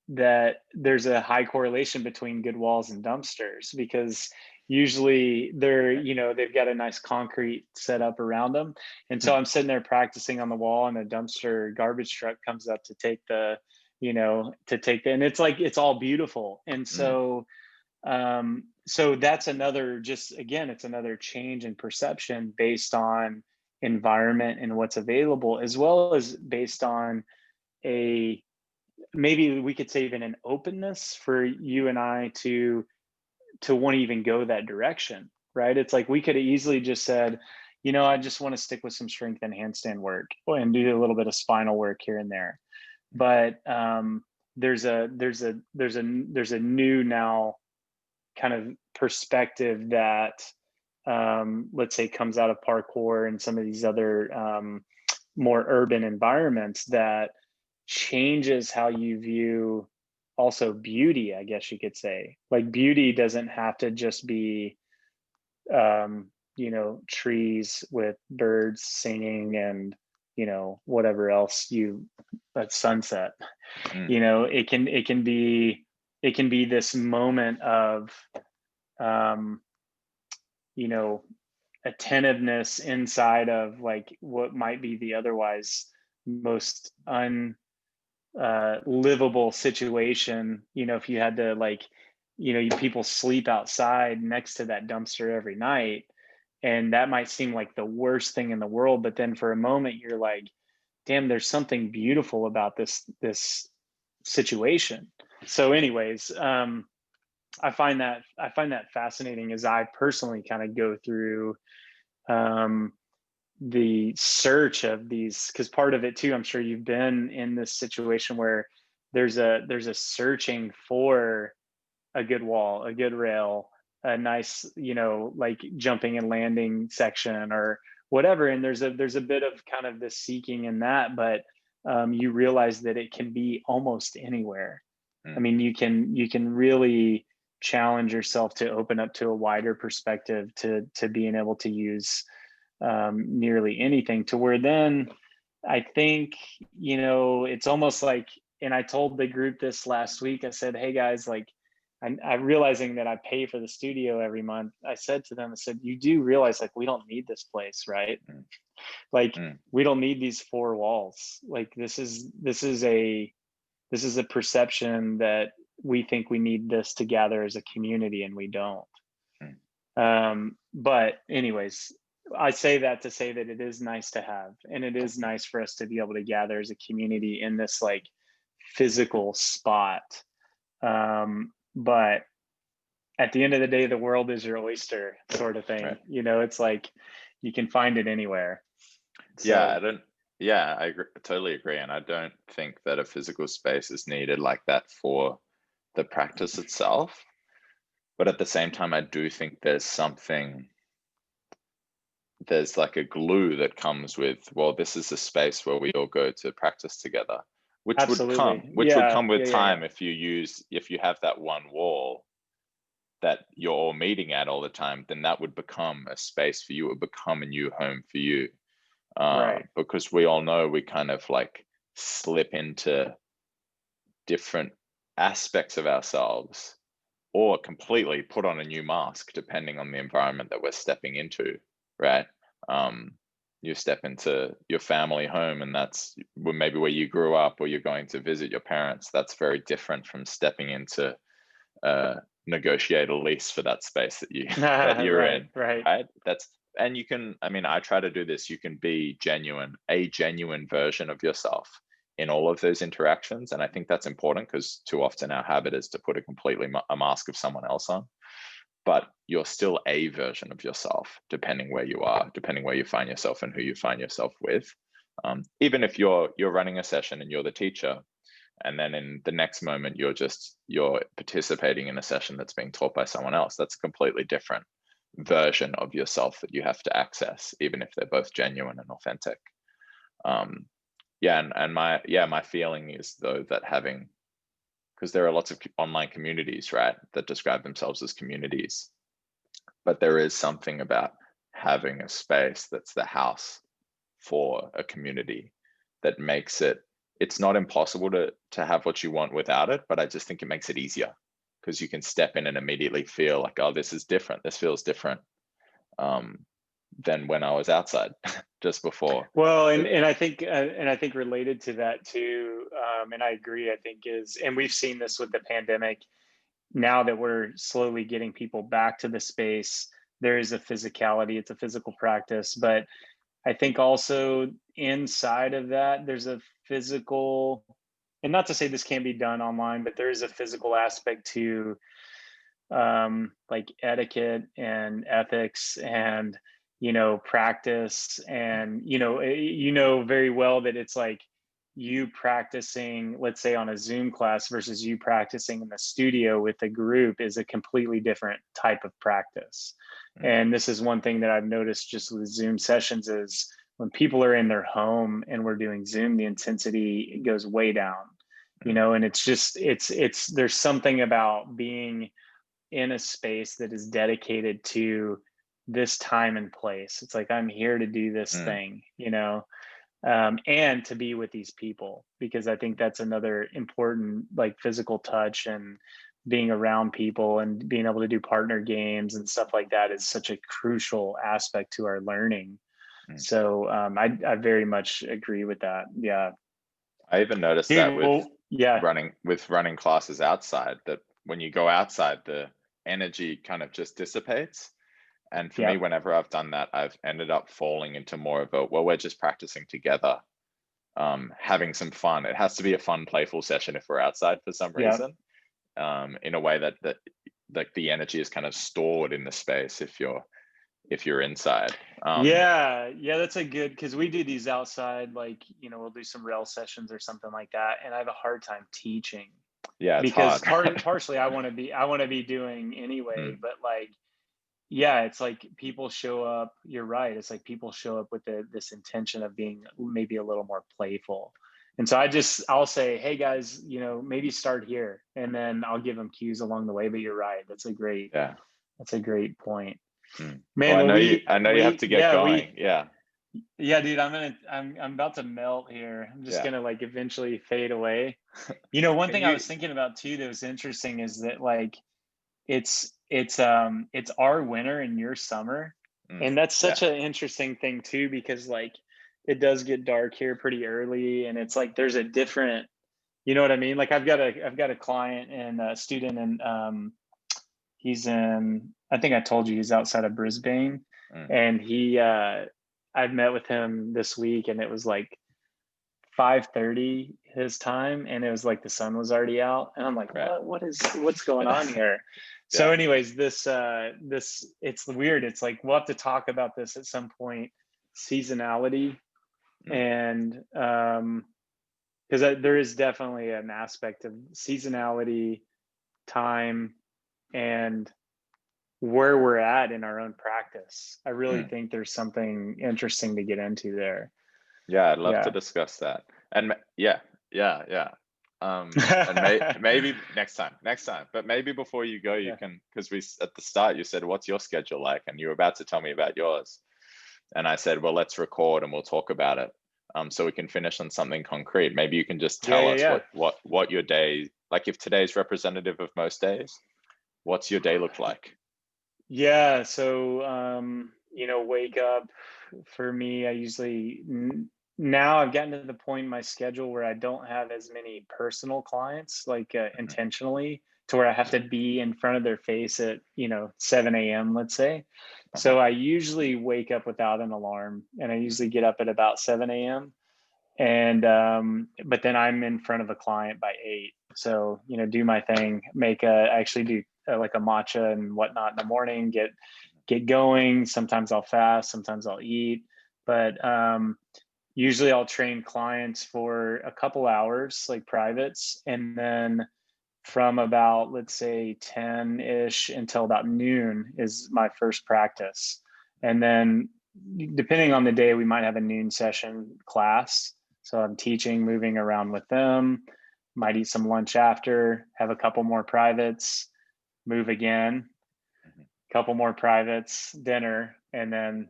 that there's a high correlation between good walls and dumpsters, because usually they're, you know, they've got a nice concrete setup around them. And so I'm sitting there practicing on the wall and a dumpster garbage truck comes up to take the, you know, and it's like, it's all beautiful. And so, so that's another, just again, it's another change in perception based on environment and what's available, as well as based on a, maybe we could say even an openness for you and I to want to even go that direction, right? It's like we could have easily just said, you know, I just want to stick with some strength and handstand work and do a little bit of spinal work here and there. But there's a new now kind of perspective that, let's say, comes out of parkour and some of these other more urban environments, that changes how you view also beauty, I guess you could say. Like beauty doesn't have to just be, you know, trees with birds singing and, you know, whatever else at sunset. You know, it can be this moment of, you know, attentiveness inside of like what might be the otherwise most livable situation. You know, if you had to like, you know, people sleep outside next to that dumpster every night, and that might seem like the worst thing in the world, but then for a moment you're like, damn, there's something beautiful about this situation. So anyways, I find that fascinating as I personally kind of go through the search of these, because part of it too, I'm sure you've been in this situation where there's a searching for a good wall, a good rail, a nice, you know, like jumping and landing section or whatever. And there's a bit of kind of this seeking in that, but you realize that it can be almost anywhere. I mean, you can really challenge yourself to open up to a wider perspective to being able to use nearly anything, to where then I think, you know, it's almost like, and I told the group this last week, I said, hey guys, like, I'm realizing that I pay for the studio every month. I said to them, I said, you do realize like we don't need this place, right? Like we don't need these four walls. Like this is a perception that we think we need this to gather as a community, and we don't. But anyways, I say that to say that it is nice to have, and it is nice for us to be able to gather as a community in this like physical spot. But at the end of the day, the world is your oyster, sort of thing. Right. You know, it's like you can find it anywhere. So, I totally agree. And I don't think that a physical space is needed like that for the practice itself. But at the same time, I do think there's like a glue that comes with, well, this is a space where we all go to practice together, which absolutely. would come with Yeah. time. If you have that one wall that you're all meeting at all the time, then that would become a space for you. It would become a new home for you. Right. Because we all know we kind of like slip into different aspects of ourselves, or completely put on a new mask depending on the environment that we're stepping into, right? You step into your family home, and that's maybe where you grew up, or you're going to visit your parents. That's very different from stepping into negotiate a lease for that space that you're in, right? And you can, I mean, I try to do this. You can be a genuine version of yourself in all of those interactions. And I think that's important, because too often our habit is to put a mask of someone else on. But you're still a version of yourself, depending where you are, depending where you find yourself and who you find yourself with. Even if you're running a session and you're the teacher, and then in the next moment you're participating in a session that's being taught by someone else, that's a completely different version of yourself that you have to access, even if they're both genuine and authentic. My feeling is, though, that because there are lots of online communities, right, that describe themselves as communities, but there is something about having a space that's the house for a community that makes it's not impossible to have what you want without it, but I just think it makes it easier, because you can step in and immediately feel like, oh, this is different. This feels different than when I was outside just before. Well, and I think related to that too, and I agree, I think and we've seen this with the pandemic. Now that we're slowly getting people back to the space, there is a physicality, it's a physical practice, but I think also inside of that, there's a physical, and not to say this can't be done online, but there is a physical aspect to like etiquette and ethics and, practice. And, very well that it's like you practicing, let's say on a Zoom class versus you practicing in the studio with a group is a completely different type of practice. And this is one thing that I've noticed just with Zoom sessions is when people are in their home and we're doing Zoom, the intensity goes way down, and it's just, there's something about being in a space that is dedicated to this time and place. It's like, I'm here to do this thing, and to be with these people, because I think that's another important, like, physical touch, and being around people and being able to do partner games and stuff like that is such a crucial aspect to our learning. So I very much agree with that. Yeah. I even noticed that with running classes outside, that when you go outside, the energy kind of just dissipates. And for me, whenever I've done that, I've ended up falling into more of we're just practicing together, having some fun. It has to be a fun, playful session if we're outside for some reason, in a way that like the energy is kind of stored in the space if you're inside. That's a good, because we do these outside, like, we'll do some rail sessions or something like that, and I have a hard time teaching. Because partially I want to be doing anyway, but like, it's like people show up, you're right, it's like people show up with this intention of being maybe a little more playful. And so I'll say, hey guys, maybe start here, and then I'll give them cues along the way. But you're right, that's a great point. Man, well, I know you have to get going. Dude, I'm about to melt here. I'm just gonna like eventually fade away. One thing I was thinking about too that was interesting is that, like, it's our winter and your summer, and that's such an interesting thing too, because like it does get dark here pretty early, and it's like there's a different, you know what I mean? Like I've got a client and a student, and he's in, I think I told you, he's outside of Brisbane, and I've met with him this week, and it was like 5:30 his time, and it was like the sun was already out, and I'm like, Right. what's going on here? So Yeah. anyways, this it's weird. It's like we'll have to talk about this at some point, seasonality. And because there is definitely an aspect of seasonality, time, and where we're at in our own practice. I really think there's something interesting to get into there. Yeah, I'd love to Yeah. discuss that. And yeah. And maybe next time. But maybe before you go, you can, because at the start you said, "What's your schedule like?" And you were about to tell me about yours, and I said, "Well, let's record and we'll talk about it, so we can finish on something concrete." Maybe you can just tell us what your day, like, if today's representative of most days, what's your day look like? Yeah. So, wake up for me, I usually, now I've gotten to the point in my schedule where I don't have as many personal clients, like intentionally, to where I have to be in front of their face at, 7 a.m., let's say. So I usually wake up without an alarm, and I usually get up at about 7 a.m. And but then I'm in front of a client by 8. So, do my thing, I actually do like a matcha and whatnot in the morning, get going. Sometimes I'll fast, sometimes I'll eat, but usually I'll train clients for a couple hours, like privates, and then from about, let's say, 10-ish until about noon is my first practice. And then depending on the day, we might have a noon session class. So I'm teaching, moving around with them, might eat some lunch after, have a couple more privates, move again, couple more privates, dinner, and then,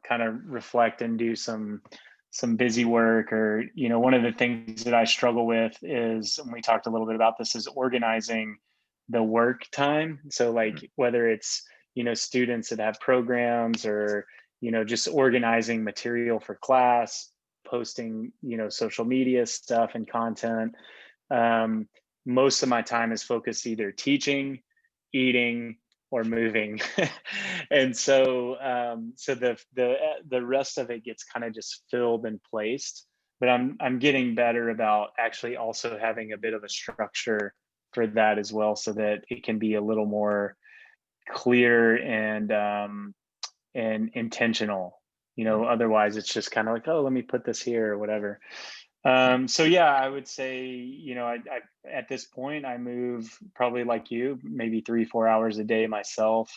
kind of reflect and do some busy work. Or, one of the things that I struggle with is, and we talked a little bit about this, is organizing the work time. So like whether it's, students that have programs, or, just organizing material for class, posting, social media stuff and content. Most of my time is focused either teaching, eating, or moving. And so the rest of it gets kind of just filled and placed. But I'm getting better about actually also having a bit of a structure for that as well, so that it can be a little more clear and intentional. Otherwise it's just kind of like, oh, let me put this here or whatever. So yeah, I would say, I at this point I move probably like you, maybe 3-4 hours a day myself.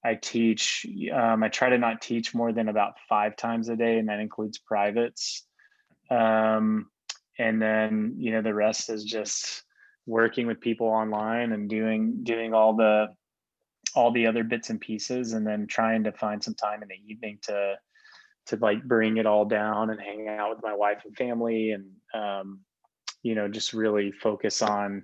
I teach. I try to not teach more than about 5 times a day, and that includes privates. And then, the rest is just working with people online and doing all the other bits and pieces, and then trying to find some time in the evening to like bring it all down and hang out with my wife and family, and just really focus on,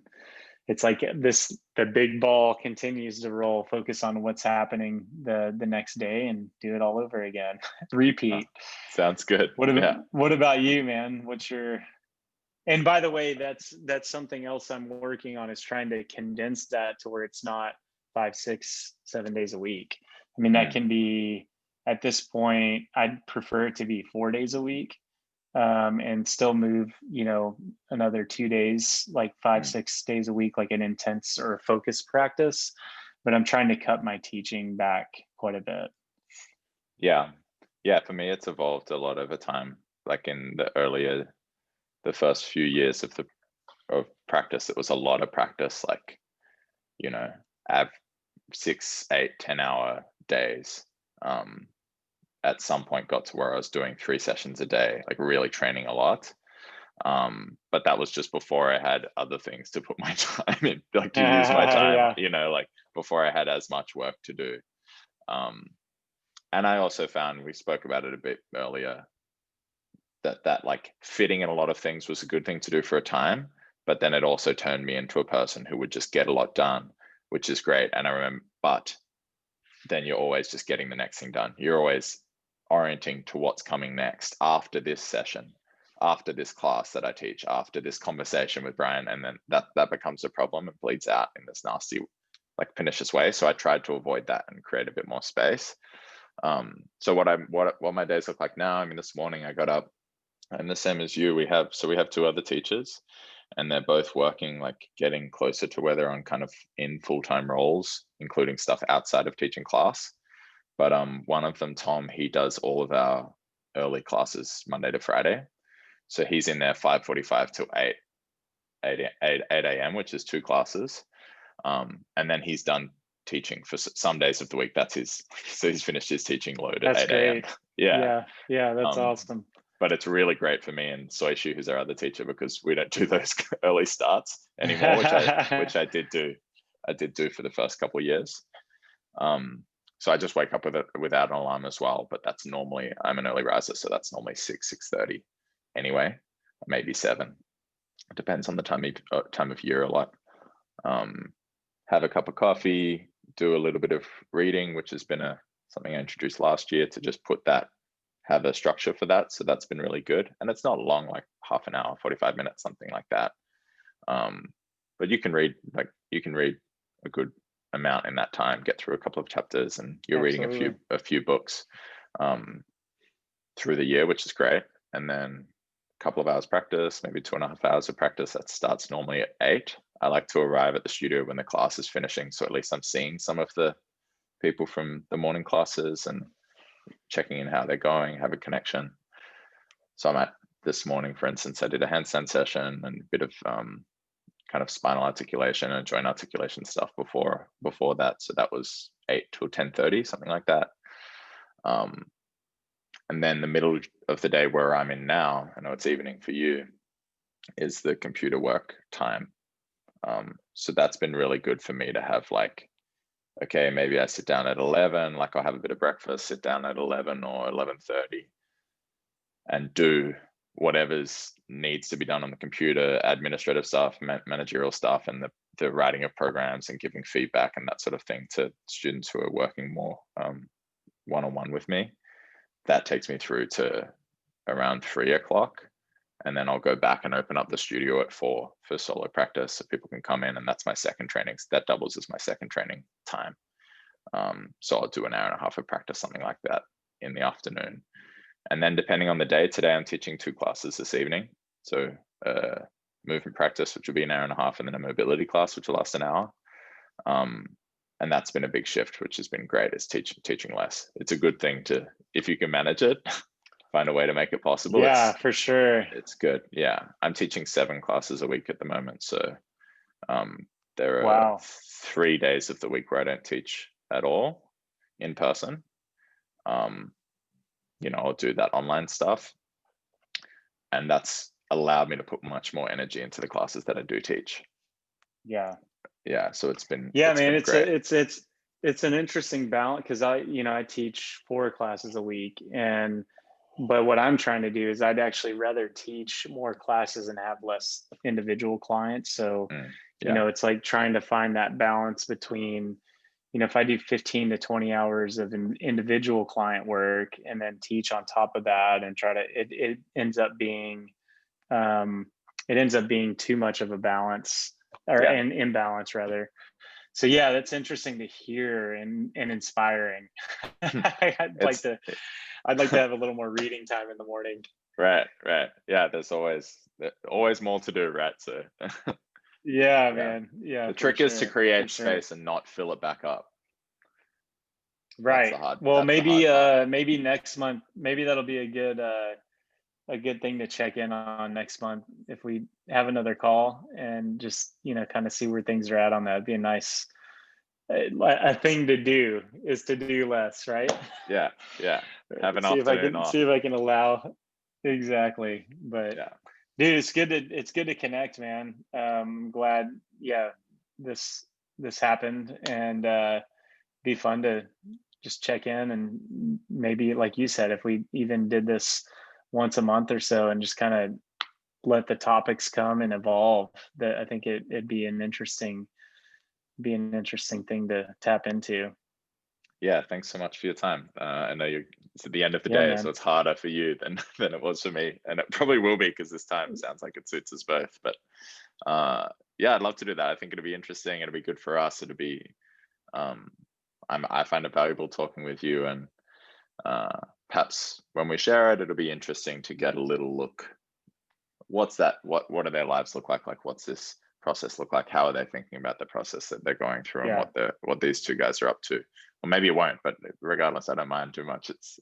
it's like the big ball continues to roll, focus on what's happening the next day, and do it all over again. Repeat. Sounds good. What about you, man? And by the way, that's something else I'm working on, is trying to condense that to where it's not 5, 6, 7 days a week. I mean, that can be, at this point, I'd prefer it to be 4 days a week, and still move, another 2 days, like 5, 6 days a week, like an intense or focused practice. But I'm trying to cut my teaching back quite a bit. Yeah. For me, it's evolved a lot over time. Like in the first few years of practice, it was a lot of practice, like, have 6, 8, 10-hour days. At some point got to where I was doing 3 sessions a day, like really training a lot. But that was just before I had other things to put my time in, like to use my time, like before I had as much work to do. And I also found, we spoke about it a bit earlier, that like fitting in a lot of things was a good thing to do for a time, but then it also turned me into a person who would just get a lot done, which is great. And I remember, but then you're always just getting the next thing done. You're always orienting to what's coming next after this session, after this class that I teach, after this conversation with Brian. And then that becomes a problem and bleeds out in this nasty, like, pernicious way. So I tried to avoid that and create a bit more space. So what my days look like now, I mean, this morning I got up, And the same as you, we have two other teachers, and they're both working, like getting closer to where they're on kind of in full-time roles, including stuff outside of teaching class. But one of them, Tom, he does all of our early classes Monday to Friday. So he's in there 5:45 till 8 a.m., which is 2 classes. And then he's done teaching for some days of the week. That's his, so he's finished his teaching load at That's 8 a.m. great. Yeah. Yeah, that's awesome. But it's really great for me and Soishu, who's our other teacher, because we don't do those early starts anymore, which I did do. I did do for the first couple of years. So I just wake up without an alarm as well. But that's normally, I'm an early riser, so that's normally 6:30 anyway, maybe 7. It depends on the time of year a lot. Have a cup of coffee, do a little bit of reading, which has been something I introduced last year to just have a structure for that. So that's been really good. And it's not long, like half an hour, 45 minutes, something like that. But you can read a good amount in that time, get through a couple of chapters, and you're Absolutely. reading a few books through the year, which is great. And then a couple of hours practice, maybe 2.5 hours of practice. That starts normally at 8. I like to arrive at the studio when the class is finishing, so at least I'm seeing some of the people from the morning classes and checking in how they're going, have a connection. So I'm at this morning, for instance, I did a handstand session and a bit of kind of spinal articulation and joint articulation stuff before that. So that was 8 till 10:30, something like that. And then the middle of the day where I'm in now, I know it's evening for you, is the computer work time. So that's been really good for me to have, like, okay, maybe I sit down at 11, like I'll have a bit of breakfast, sit down at 11 or 11:30 and do whatever's needs to be done on the computer, administrative stuff, managerial stuff, and the writing of programs and giving feedback and that sort of thing to students who are working more one-on-one with me. That takes me through to around 3 o'clock. And then I'll go back and open up the studio at 4 for solo practice so people can come in, and that's my second training. So that doubles as my second training time. So I'll do an hour and a half of practice, something like that, in the afternoon. And then depending on the day, today I'm teaching 2 classes this evening. So movement practice, which will be an hour and a half, and then a mobility class, which will last an hour. And that's been a big shift, which has been great, is teaching less. It's a good thing to, if you can manage it, find a way to make it possible. Yeah, for sure. It's good. Yeah. I'm teaching 7 classes a week at the moment. So there are 3 days of the week where I don't teach at all in person. I'll do that online stuff. And that's allowed me to put much more energy into the classes that I do teach. Yeah. Yeah. So it's been, man, it's an interesting balance, because I teach 4 classes a week, but what I'm trying to do is I'd actually rather teach more classes and have less individual clients. So, it's like trying to find that balance between, if I do 15 to 20 hours of individual client work and then teach on top of that, and try to, it ends up being too much of a balance, or an imbalance rather. So yeah, that's interesting to hear and inspiring. I'd like to have a little more reading time in the morning. Right. Yeah, there's always more to do, right? So yeah, man. Yeah. The trick is to create space and not fill it back up. Right. Well, maybe next month, maybe that'll be a good thing to check in on next month, if we have another call and just, kind of see where things are at on that. It'd be a nice, a thing to do, is to do less, right? Yeah. Have an see afternoon off. See if I can allow. Exactly. But dude, it's good to connect, man. I'm glad, this happened, and be fun to just check in, and maybe, like you said, if we even did this once a month or so and just kind of let the topics come and evolve, that I think it'd be an interesting thing to tap into. Yeah, thanks so much for your time. I know it's at the end of the Yeah, day, man. so it's harder for you than it was for me, and it probably will be, because this time sounds like it suits us both. But I'd love to do that. I think it'll be interesting. It'll be good for us. It'll be I find it valuable talking with you, and perhaps when we share it, it'll be interesting to get a little look. What's that? What do their lives look like? Like, what's this process look like? How are they thinking about the process that they're going through, and what these two guys are up to? Or maybe it won't, but regardless, I don't mind too much. It's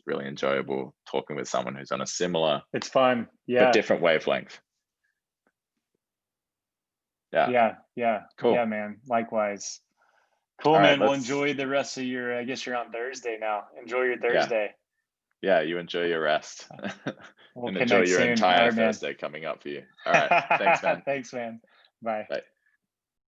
really enjoyable talking with someone who's on a similar, it's fun, but different wavelength. Yeah. Cool. Yeah, man. Likewise. Cool, man. Well, enjoy the rest of your, I guess you're on Thursday now. Enjoy your Thursday. Yeah, you enjoy your rest. We'll and enjoy your soon. entire Thursday coming up for you. All right. Thanks, man. Thanks, man. Bye. Bye.